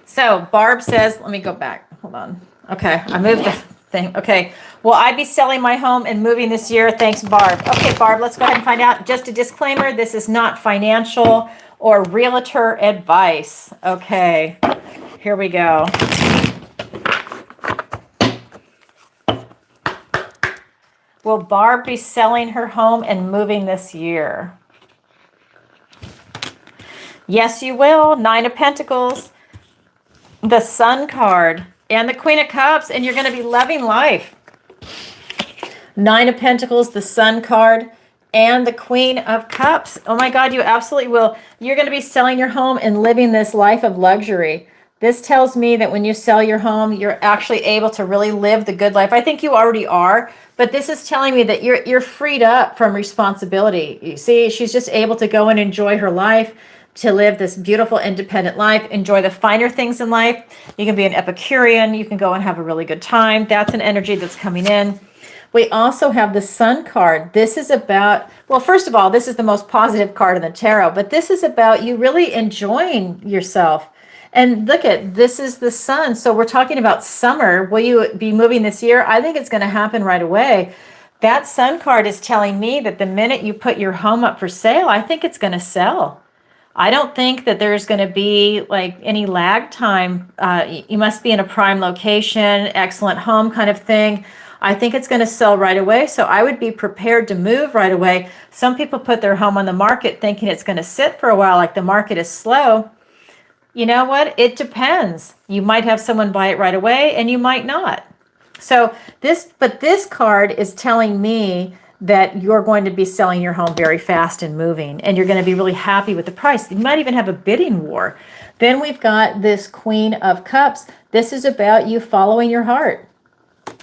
So Barb says, let me go back. Hold on. Okay, I moved the thing. Okay. Will I be selling my home and moving this year? Thanks, Barb. Okay, Barb, let's go ahead and find out. Just a disclaimer, this is not financial or realtor advice. Okay, here we go. Will Barb be selling her home and moving this year? Yes, you will. 9 of Pentacles, the Sun card, and the Queen of Cups, and you're going to be loving life. 9 of Pentacles, the Sun card, and the Queen of Cups. Oh my God, you absolutely will. You're going to be selling your home and living this life of luxury. This tells me that when you sell your home, you're actually able to really live the good life. I think you already are, but this is telling me that you're freed up from responsibility. You see, she's just able to go and enjoy her life, to live this beautiful independent life, enjoy the finer things in life. You can be an Epicurean. You can go and have a really good time. That's an energy that's coming in. We also have the Sun card. This is about, well, first of all, this is the most positive card in the tarot, but this is about you really enjoying yourself. And look at, this is the Sun. So we're talking about summer. Will you be moving this year? I think it's going to happen right away. That Sun card is telling me that the minute you put your home up for sale, I think it's going to sell. I don't think that there's going to be like any lag time. You must be in a prime location, excellent home kind of thing. I think it's going to sell right away. So I would be prepared to move right away. Some people put their home on the market thinking it's going to sit for a while, like the market is slow. You know what? It depends. You might have someone buy it right away and you might not. So this card is telling me that you're going to be selling your home very fast and moving, and you're going to be really happy with the price. You might even have a bidding war. Then we've got this Queen of Cups. This is about you following your heart.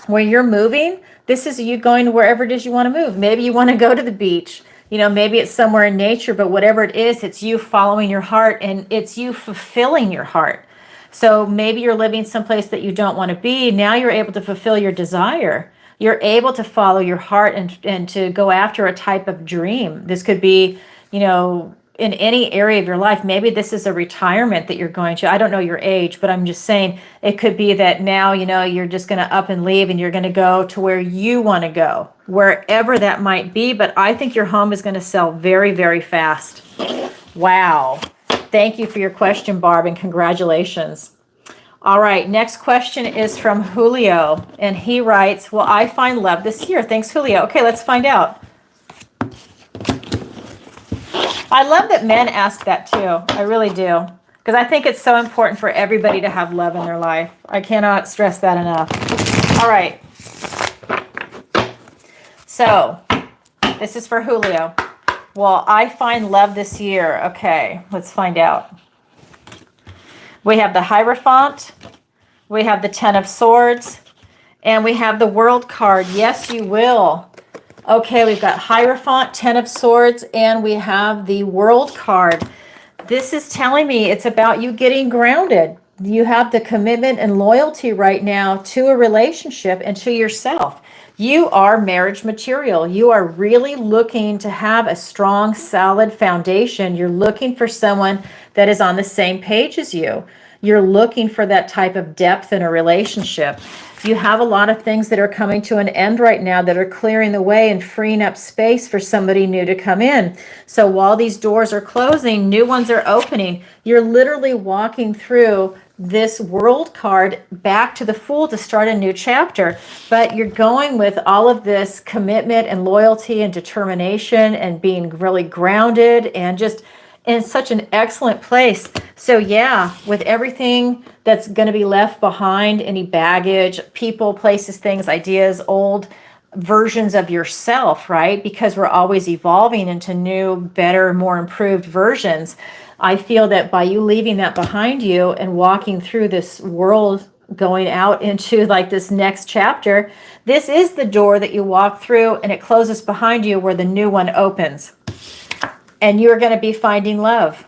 When you're moving, this is you going wherever it is you want to move. Maybe you want to go to the beach. You know, maybe it's somewhere in nature, but whatever it is, it's you following your heart, and it's you fulfilling your heart. So maybe you're living someplace that you don't want to be. Now you're able to fulfill your desire. You're able to follow your heart and to go after a type of dream. This could be, you know, in any area of your life. Maybe this is a retirement that you're going to. I don't know your age, but I'm just saying it could be that now, you know, you're just going to up and leave and you're going to go to where you want to go, wherever that might be. But I think your home is going to sell very, very fast. Wow. Thank you for your question, Barb, and congratulations. All right, next question is from Julio, and he writes, will I find love this year? Thanks, Julio. Okay, let's find out. I love that men ask that too. I really do, because I think it's so important for everybody to have love in their life. I cannot stress that enough. All right. So this is for Julio. Will I find love this year? Okay, let's find out. We have the Hierophant, we have the 10 of Swords, and we have the World card. Yes, you will. Okay, we've got Hierophant, 10 of Swords, and we have the World card. This is telling me it's about you getting grounded. You have the commitment and loyalty right now to a relationship and to yourself. You are marriage material. You are really looking to have a strong, solid foundation. You're looking for someone that is on the same page as you. You're looking for that type of depth in a relationship. You have a lot of things that are coming to an end right now that are clearing the way and freeing up space for somebody new to come in. So while these doors are closing, new ones are opening. You're literally walking through this World card back to the Fool to start a new chapter, but you're going with all of this commitment and loyalty and determination and being really grounded and just in such an excellent place. So yeah, with everything that's going to be left behind, any baggage, people, places, things, ideas, old versions of yourself, right? Because we're always evolving into new, better, more improved versions. I feel that by you leaving that behind you and walking through this world, going out into like this next chapter, this is the door that you walk through and it closes behind you where the new one opens. And you're going to be finding love.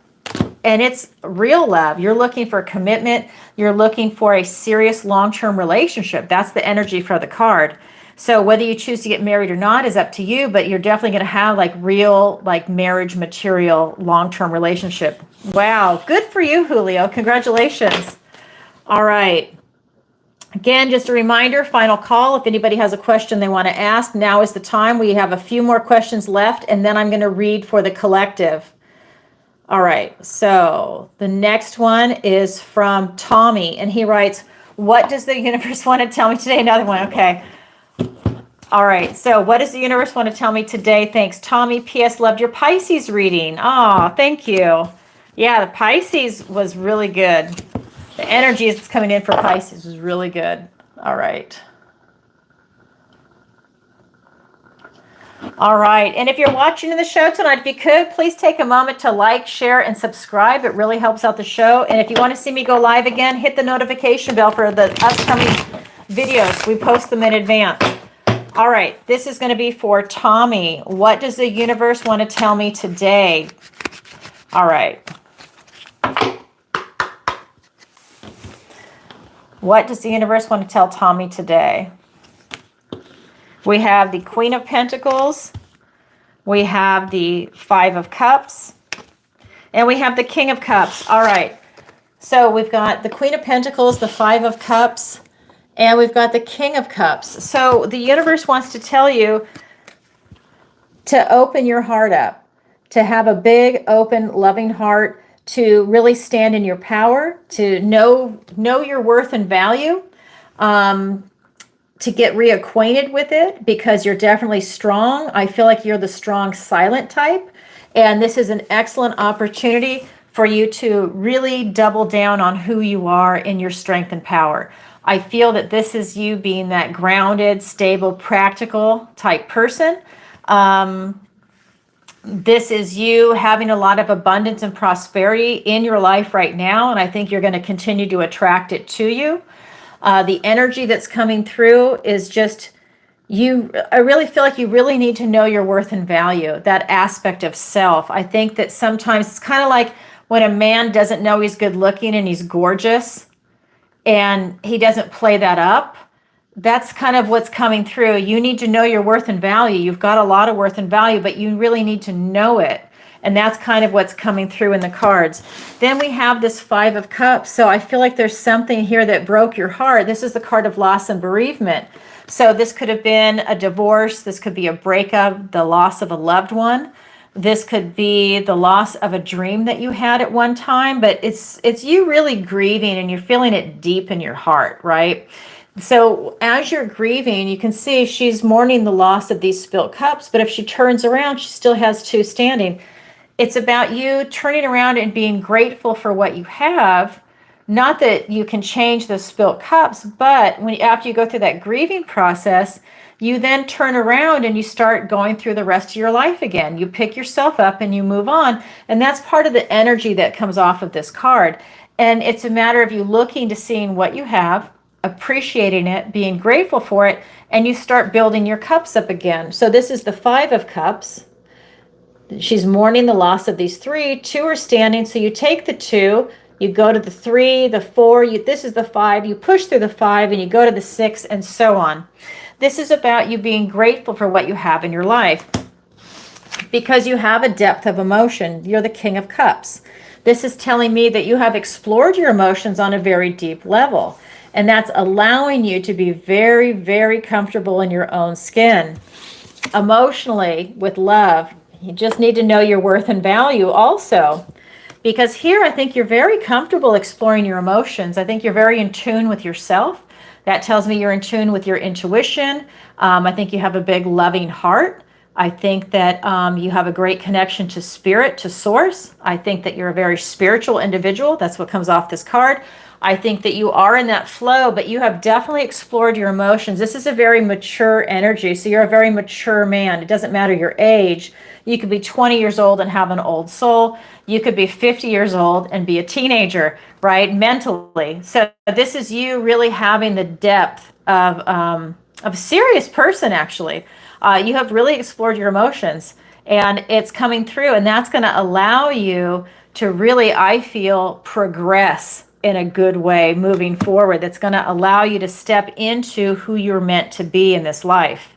And it's real love. You're looking for commitment. You're looking for a serious long-term relationship. That's the energy for the card. So whether you choose to get married or not is up to you, but you're definitely going to have like real, like marriage material, long-term relationship. Wow. Good for you, Julio. Congratulations. All right. Again, just a reminder, final call. If anybody has a question they want to ask, now is the time. We have a few more questions left, and then I'm going to read for the collective. All right, so the next one is from Tommy, and he writes, what does the universe want to tell me today? Another one, okay. All right, so what does the universe want to tell me today? Thanks, Tommy. P.S. Loved your Pisces reading. Oh, thank you. Yeah, the Pisces was really good. The energy that's coming in for Pisces was really good. All right. All right, and if you're watching the show tonight, if you could, please take a moment to like, share, and subscribe. It really helps out the show. And if you want to see me go live again, hit the notification bell for the upcoming videos. We post them in advance. All right, this is going to be for Tommy. What does the universe want to tell me today? All right. What does the universe want to tell Tommy today? We have the Queen of Pentacles, we have the Five of Cups, and we have the King of Cups. All right, so we've got the Queen of Pentacles, the Five of Cups, and we've got the King of Cups. So the universe wants to tell you to open your heart up, to have a big, open, loving heart, to really stand in your power, to know your worth and value, to get reacquainted with it, because you're definitely strong. I feel like you're the strong, silent type. And this is an excellent opportunity for you to really double down on who you are in your strength and power. I feel that this is you being that grounded, stable, practical type person. This is you having a lot of abundance and prosperity in your life right now, and I think you're going to continue to attract it to you. The energy that's coming through is just you. I really feel like you really need to know your worth and value, that aspect of self. I think that sometimes it's kind of like when a man doesn't know he's good looking and he's gorgeous and he doesn't play that up. That's kind of what's coming through. You need to know your worth and value. You've got a lot of worth and value, but you really need to know it. And that's kind of what's coming through in the cards. Then we have this Five of Cups. So I feel like there's something here that broke your heart. This is the card of loss and bereavement. So this could have been a divorce. This could be a breakup, the loss of a loved one. This could be the loss of a dream that you had at one time. But it's you really grieving, and you're feeling it deep in your heart, right? So as you're grieving, you can see she's mourning the loss of these spilt cups, but if she turns around, she still has two standing. It's about you turning around and being grateful for what you have. Not that you can change the spilt cups, but after you go through that grieving process, you then turn around and you start going through the rest of your life again. You pick yourself up and you move on. And that's part of the energy that comes off of this card. And it's a matter of you looking to seeing what you have, appreciating it, being grateful for it, and you start building your cups up again. So this is the Five of Cups. She's mourning the loss of these three. Two are standing, so you take the two, you go to the three, the four, this is the five, you push through the five, and you go to the six, and so on. This is about you being grateful for what you have in your life, because you have a depth of emotion. You're the King of Cups. This is telling me that you have explored your emotions on a very deep level. And that's allowing you to be very, very comfortable in your own skin. Emotionally, with love, you just need to know your worth and value also. Because here, I think you're very comfortable exploring your emotions. I think you're very in tune with yourself. That tells me you're in tune with your intuition. I think you have a big loving heart. I think that you have a great connection to spirit, to source. I think that you're a very spiritual individual. That's what comes off this card. I think that you are in that flow, but you have definitely explored your emotions. This is a very mature energy. So you're a very mature man. It doesn't matter your age. You could be 20 years old and have an old soul. You could be 50 years old and be a teenager, right? Mentally. So this is you really having the depth of a serious person, actually. You have really explored your emotions, and it's coming through, and that's going to allow you to really, I feel, progress in a good way moving forward. That's going to allow you to step into who you're meant to be in this life.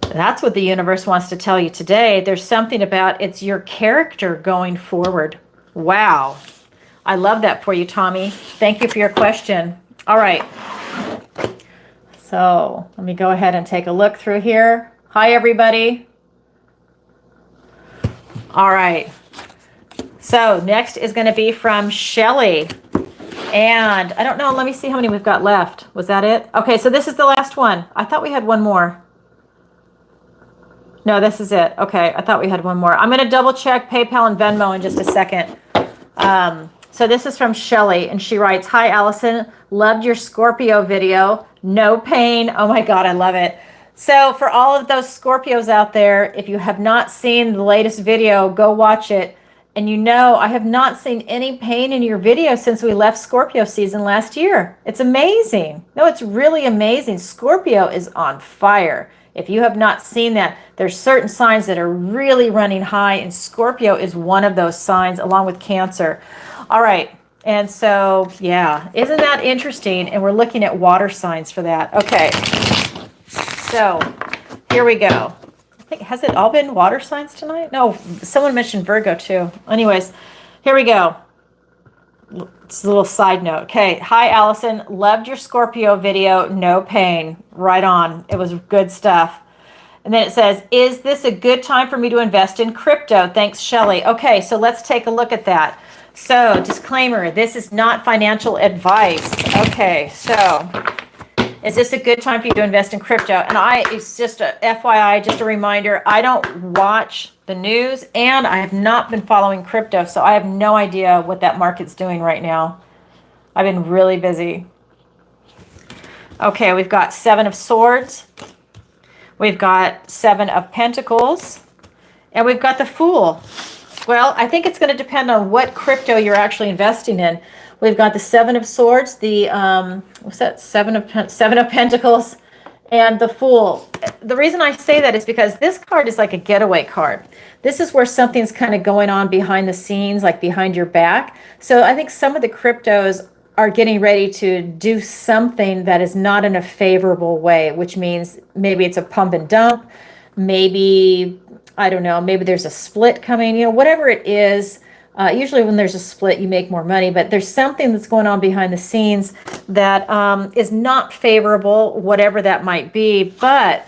That's what the universe wants to tell you today. There's something about it's your character going forward. Wow. I love that for you, Tommy. Thank you for your question. All right. So let me go ahead and take a look through here. Hi, everybody. All right. So next is going to be from Shirley. And I don't know. Let me see how many we've got left. Was that it? Okay, so this is the last one. I thought we had one more. No, this is it. Okay, I thought we had one more. I'm going to double check PayPal and Venmo in just a second. So this is from Shirley, and she writes, "Hi, Alison. Loved your Scorpio video. No pain." Oh my God, I love it. So for all of those Scorpios out there, if you have not seen the latest video, go watch it. And you know, I have not seen any pain in your video since we left Scorpio season last year. It's amazing. No, it's really amazing. Scorpio is on fire. If you have not seen that, there's certain signs that are really running high, and Scorpio is one of those signs, along with Cancer. All right. And so, yeah, isn't that interesting? And we're looking at water signs for that. Okay. So here we go. I think, has it all been water signs tonight? No, someone mentioned Virgo too. Anyways, here we go. It's a little side note. Okay. Hi, Alison. Loved your Scorpio video. No pain. Right on. It was good stuff. And then it says, "Is this a good time for me to invest in crypto? Thanks, Shirley." Okay, so let's take a look at that. So, disclaimer, this is not financial advice. Okay, so is this a good time for you to invest in crypto? And it's just a FYI, just a reminder, I don't watch the news and I have not been following crypto, so I have no idea what that market's doing right now. I've been really busy. Okay, we've got 7 of Swords. We've got 7 of Pentacles. And we've got the Fool. Well, I think it's going to depend on what crypto you're actually investing in. We've got the 7 of Swords, the what's that? 7 of Pentacles, and the Fool. The reason I say that is because this card is like a getaway card. This is where something's kind of going on behind the scenes, like behind your back. So I think some of the cryptos are getting ready to do something that is not in a favorable way, which means maybe it's a pump and dump, maybe, I don't know, maybe there's a split coming, you know, whatever it is. Usually when there's a split, you make more money, but there's something that's going on behind the scenes that is not favorable, whatever that might be. But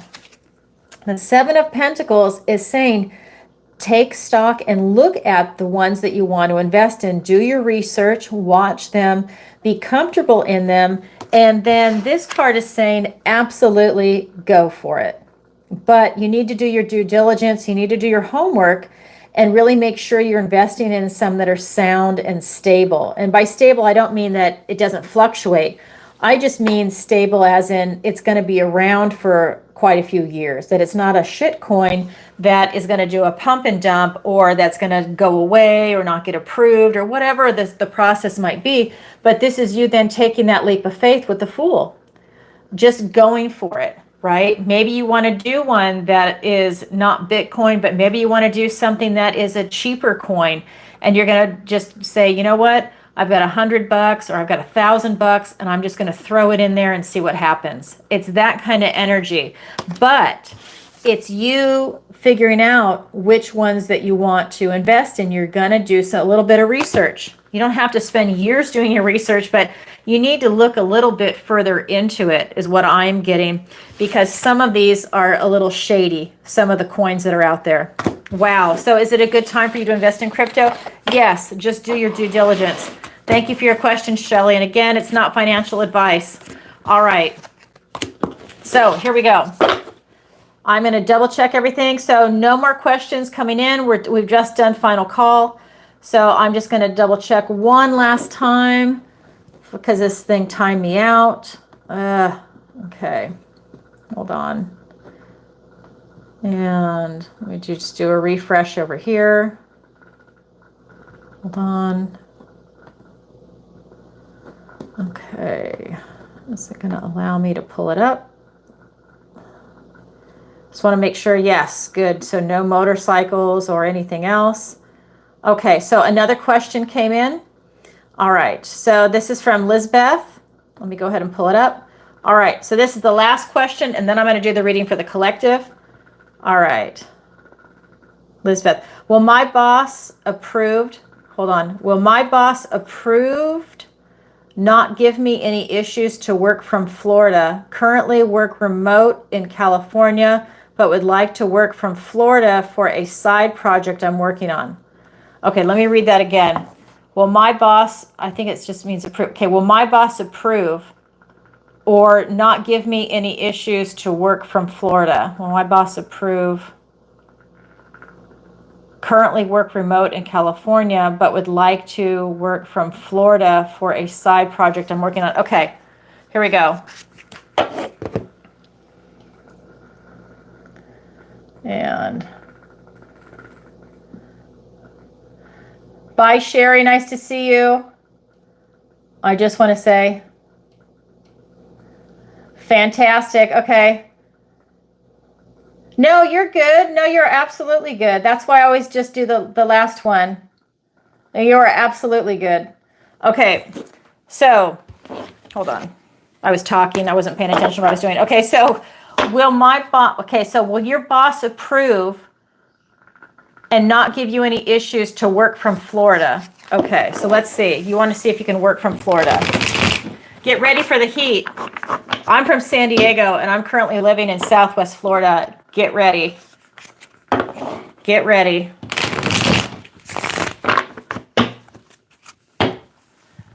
the 7 of Pentacles is saying, take stock and look at the ones that you want to invest in. Do your research, watch them, be comfortable in them. And then this card is saying, absolutely go for it. But you need to do your due diligence. You need to do your homework and really make sure you're investing in some that are sound and stable. And by stable, I don't mean that it doesn't fluctuate. I just mean stable as in it's going to be around for quite a few years, that it's not a shit coin that is going to do a pump and dump, or that's going to go away or not get approved or whatever the process might be. But this is you then taking that leap of faith with the Fool, just going for it, right? Maybe you want to do one that is not Bitcoin, but maybe you want to do something that is a cheaper coin, and you're going to just say, you know what? I've got $100 or I've got $1,000 and I'm just going to throw it in there and see what happens. It's that kind of energy, but it's you figuring out which ones that you want to invest in. You're going to do a little bit of research. You don't have to spend years doing your research, but you need to look a little bit further into it is what I'm getting, because some of these are a little shady, some of the coins that are out there. Wow. So is it a good time for you to invest in crypto? Yes. Just do your due diligence. Thank you for your question, Shirley. And again, it's not financial advice. All right. So here we go. I'm going to double check everything. So no more questions coming in. We've just done final call. So I'm just going to double check one last time because this thing timed me out. Okay. Hold on. And let me just do a refresh over here. Hold on. Okay. Is it going to allow me to pull it up? Just want to make sure. Yes, good. So no motorcycles or anything else. Okay, so another question came in. All right, so this is from Lizbeth. Let me go ahead and pull it up. All right, so this is the last question, and then I'm going to do the reading for the collective. All right. Lizbeth, will my boss approved? Hold on. Will my boss approved not give me any issues to work from Florida. Currently work remote in California, but would like to work from Florida for a side project I'm working on. Okay, let me read that again. Will my boss, I think it just means approve. Okay, will my boss approve or not give me any issues to work from Florida? Will my boss approve? Currently work remote in California, but would like to work from Florida for a side project I'm working on. Okay, here we go. And bye, Sherry. Nice to see you. I just want to say, fantastic. Okay. No, you're good. No, you're absolutely good. That's why I always just do the last one. You are absolutely good. Okay, so hold on. I was talking. I wasn't paying attention to what I was doing. Okay, so will your boss approve and not give you any issues to work from Florida? Okay, so let's see. You want to see if you can work from Florida. Get ready for the heat. I'm from San Diego, and I'm currently living in Southwest Florida. Get ready. Get ready.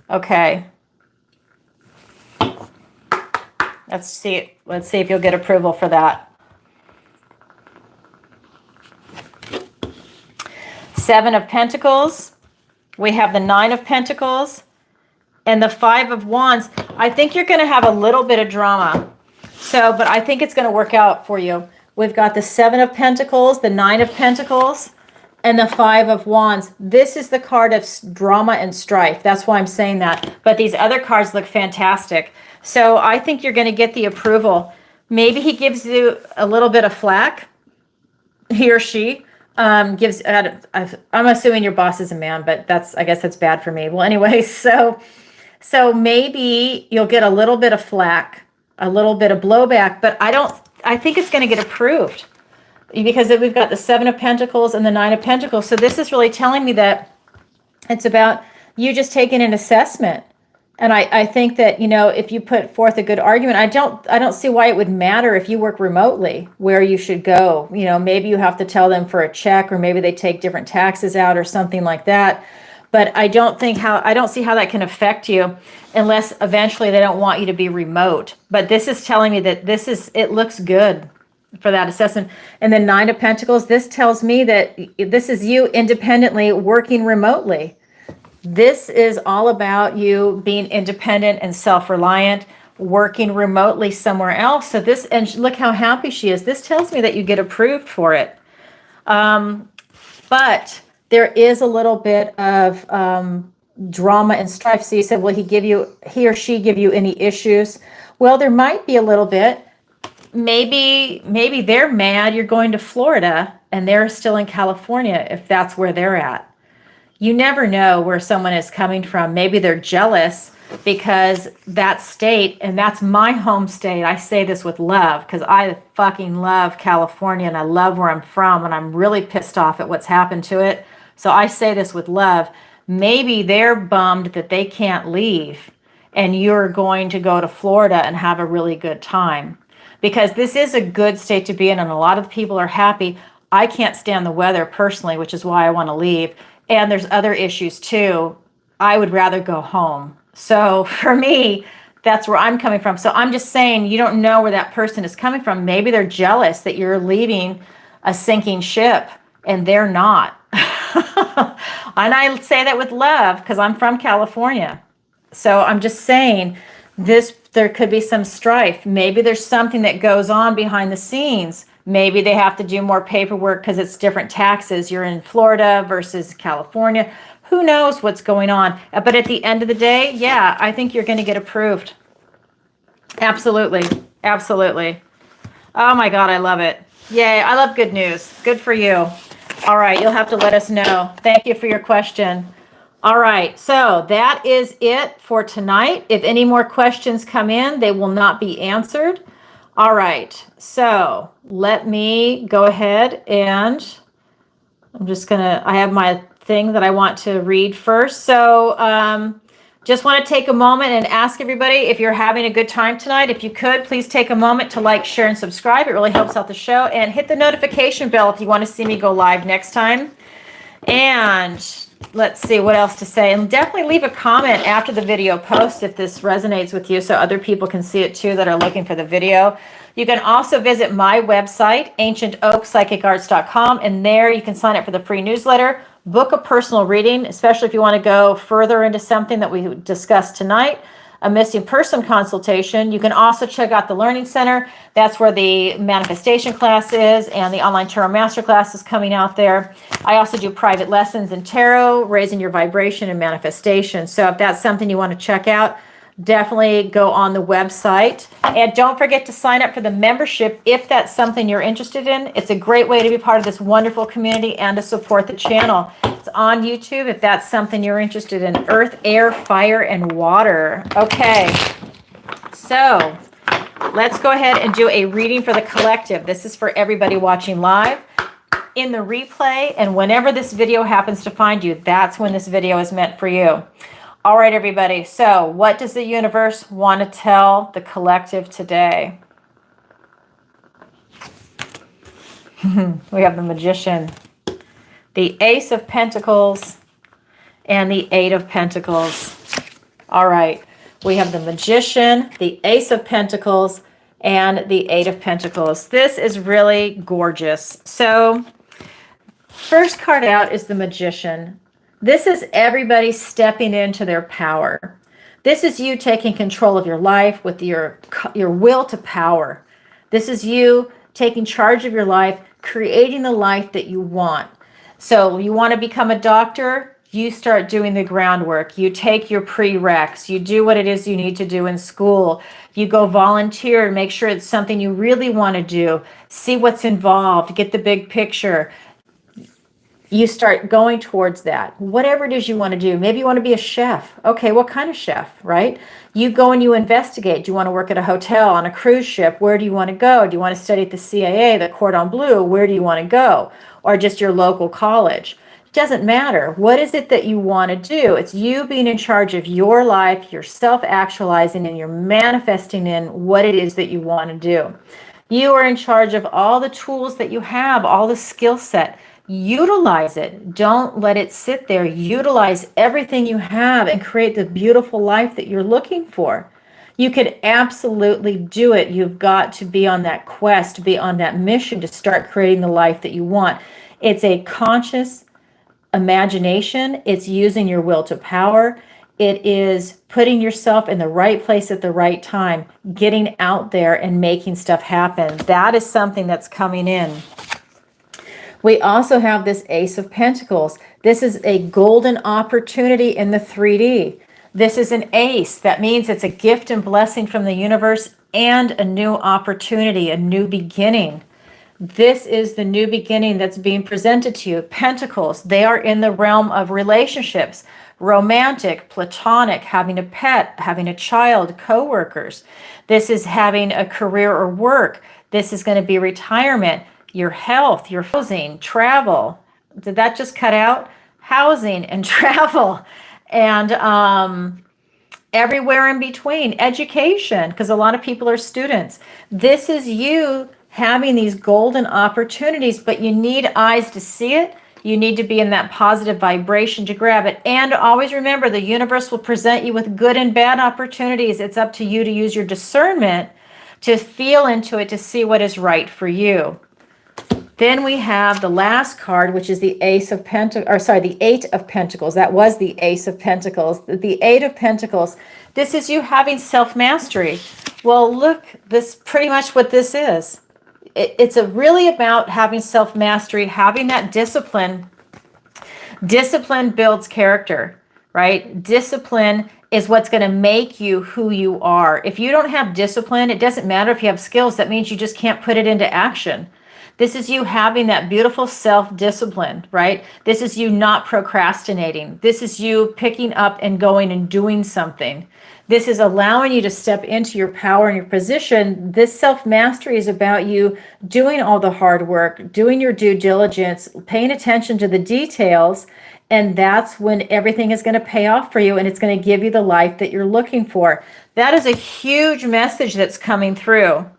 Okay. Let's see if you'll get approval for that. 7 of Pentacles. We have the 9 of Pentacles and the 5 of Wands. I think you're going to have a little bit of drama. But I think it's going to work out for you. We've got the 7 of Pentacles, the 9 of Pentacles, and the 5 of Wands. This is the card of drama and strife. That's why I'm saying that. But these other cards look fantastic. So I think you're going to get the approval. Maybe he gives you a little bit of flack. He or she gives. I'm assuming your boss is a man, but I guess that's bad for me. Well, anyway, so maybe you'll get a little bit of flack, a little bit of blowback. But I think it's going to get approved, because we've got the 7 of Pentacles and the 9 of Pentacles. So this is really telling me that it's about you just taking an assessment. And I think that, if you put forth a good argument, I don't see why it would matter if you work remotely where you should go. Maybe you have to tell them for a check, or maybe they take different taxes out or something like that. But I don't see how that can affect you unless eventually they don't want you to be remote. But this is telling me that it looks good for that assessment. And the 9 of Pentacles, this tells me that this is you independently working remotely. This is all about you being independent and self-reliant, working remotely somewhere else. So and look how happy she is. This tells me that you get approved for it. But there is a little bit of drama and strife. So you said, will he or she give you any issues? Well, there might be a little bit. Maybe they're mad you're going to Florida and they're still in California, if that's where they're at. You never know where someone is coming from. Maybe they're jealous because that state, and that's my home state. I say this with love because I fucking love California and I love where I'm from, and I'm really pissed off at what's happened to it. So I say this with love. Maybe they're bummed that they can't leave and you're going to go to Florida and have a really good time, because this is a good state to be in and a lot of people are happy. I can't stand the weather personally, which is why I want to leave. And there's other issues too. I would rather go home. So for me, that's where I'm coming from. So I'm just saying, you don't know where that person is coming from. Maybe they're jealous that you're leaving a sinking ship and they're not. And I say that with love because I'm from California. So I'm just saying there could be some strife. Maybe there's something that goes on behind the scenes. Maybe they have to do more paperwork because it's different taxes. You're in Florida versus California. Who knows what's going on? But at the end of the day, yeah, I think you're going to get approved. Absolutely. Absolutely. Oh my God, I love it. Yay, I love good news. Good for you. All right, you'll have to let us know. Thank you for your question. All right, so that is it for tonight. If any more questions come in, they will not be answered. All right, so let me go ahead and I have my thing that I want to read first. So Just want to take a moment and ask everybody if you're having a good time tonight. If you could, please take a moment to like, share, and subscribe. It really helps out the show. And hit the notification bell if you want to see me go live next time. And let's see what else to say. And definitely leave a comment after the video post if this resonates with you so other people can see it too that are looking for the video. You can also visit my website, ancientoakpsychicarts.com, and there you can sign up for the free newsletter, book a personal reading, especially if you want to go further into something that we discussed tonight, a missing person consultation. You can also check out the Learning Center. That's where the manifestation class is, and the online tarot masterclass is coming out there. I also do private lessons in tarot, raising your vibration and manifestation. So if that's something you want to check out, definitely go on the website. And don't forget to sign up for the membership if that's something you're interested in. It's a great way to be part of this wonderful community and to support the channel. It's on YouTube if that's something you're interested in. Earth, air, fire, and water. Okay, so let's go ahead and do a reading for the collective. This is for everybody watching live, in the replay, and whenever this video happens to find you, that's when this video is meant for you. All right, everybody. So what does the universe want to tell the collective today? We have the Magician, the Ace of Pentacles, and the Eight of Pentacles. All right. We have the Magician, the Ace of Pentacles, and the Eight of Pentacles. This is really gorgeous. So first card out is the Magician. This is everybody stepping into their power. This is you taking control of your life with your will to power. This is you taking charge of your life, creating the life that you want. So you want to become a doctor, you start doing the groundwork. You take your prereqs. You do what it is you need to do in school. You go volunteer and make sure it's something you really want to do. See what's involved. Get the big picture. You start going towards that. Whatever it is you want to do. Maybe you want to be a chef. Okay, what kind of chef, right? You go and you investigate. Do you want to work at a hotel, on a cruise ship? Where do you want to go? Do you want to study at the CIA, the Cordon Bleu? Where do you want to go? Or just your local college? It doesn't matter. What is it that you want to do? It's you being in charge of your life, you're self-actualizing, and you're manifesting in what it is that you want to do. You are in charge of all the tools that you have, all the skill set. Utilize it. Don't let it sit there. Utilize everything you have and create the beautiful life that you're looking for. You could absolutely do it. You've got to be on that quest, to be on that mission to start creating the life that you want. It's a conscious imagination. It's using your will to power. It is putting yourself in the right place at the right time, getting out there and making stuff happen. That is something that's coming in. We also have this Ace of Pentacles. This is a golden opportunity in the 3D. This is an ace. That means it's a gift and blessing from the universe and a new opportunity, a new beginning. This is the new beginning that's being presented to you. Pentacles, they are in the realm of relationships, romantic, platonic, having a pet, having a child, co-workers. This is having a career or work. This is going to be retirement. Your health, your housing, travel. Did that just cut out? Housing and travel and everywhere in between. Education, because a lot of people are students. This is you having these golden opportunities, but you need eyes to see it. You need to be in that positive vibration to grab it. And always remember, the universe will present you with good and bad opportunities. It's up to you to use your discernment to feel into it, to see what is right for you. Then we have the last card, which is the Ace of Pentacles, or sorry, the Eight of Pentacles. That was the Ace of Pentacles. The Eight of Pentacles. This is you having self-mastery. Well, look, this pretty much what this is. It's really about having self-mastery, having that discipline. Discipline builds character, right? Discipline is what's going to make you who you are. If you don't have discipline, it doesn't matter if you have skills. That means you just can't put it into action. This is you having that beautiful self-discipline, right? This is you not procrastinating. This is you picking up and going and doing something. This is allowing you to step into your power and your position. This self-mastery is about you doing all the hard work, doing your due diligence, paying attention to the details, And that's when everything is going to pay off for you, and it's going to give you the life that you're looking for. That is a huge message that's coming through.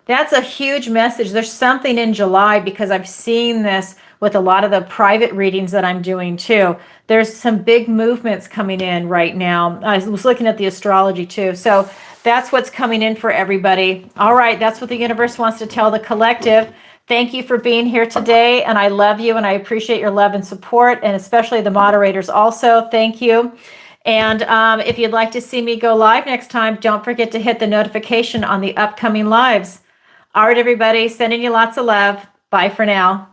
That's a huge message. There's something in July, because I've seen this with a lot of the private readings that I'm doing too. There's some big movements coming in right now. I was looking at the astrology too. So that's what's coming in for everybody. All right, that's what the universe wants to tell the collective. Thank you for being here today, and I love you, and I appreciate your love and support, and especially the moderators also. Thank you. And if you'd like to see me go live next time, don't forget to hit the notification on the upcoming lives. All right, everybody, sending you lots of love. Bye for now.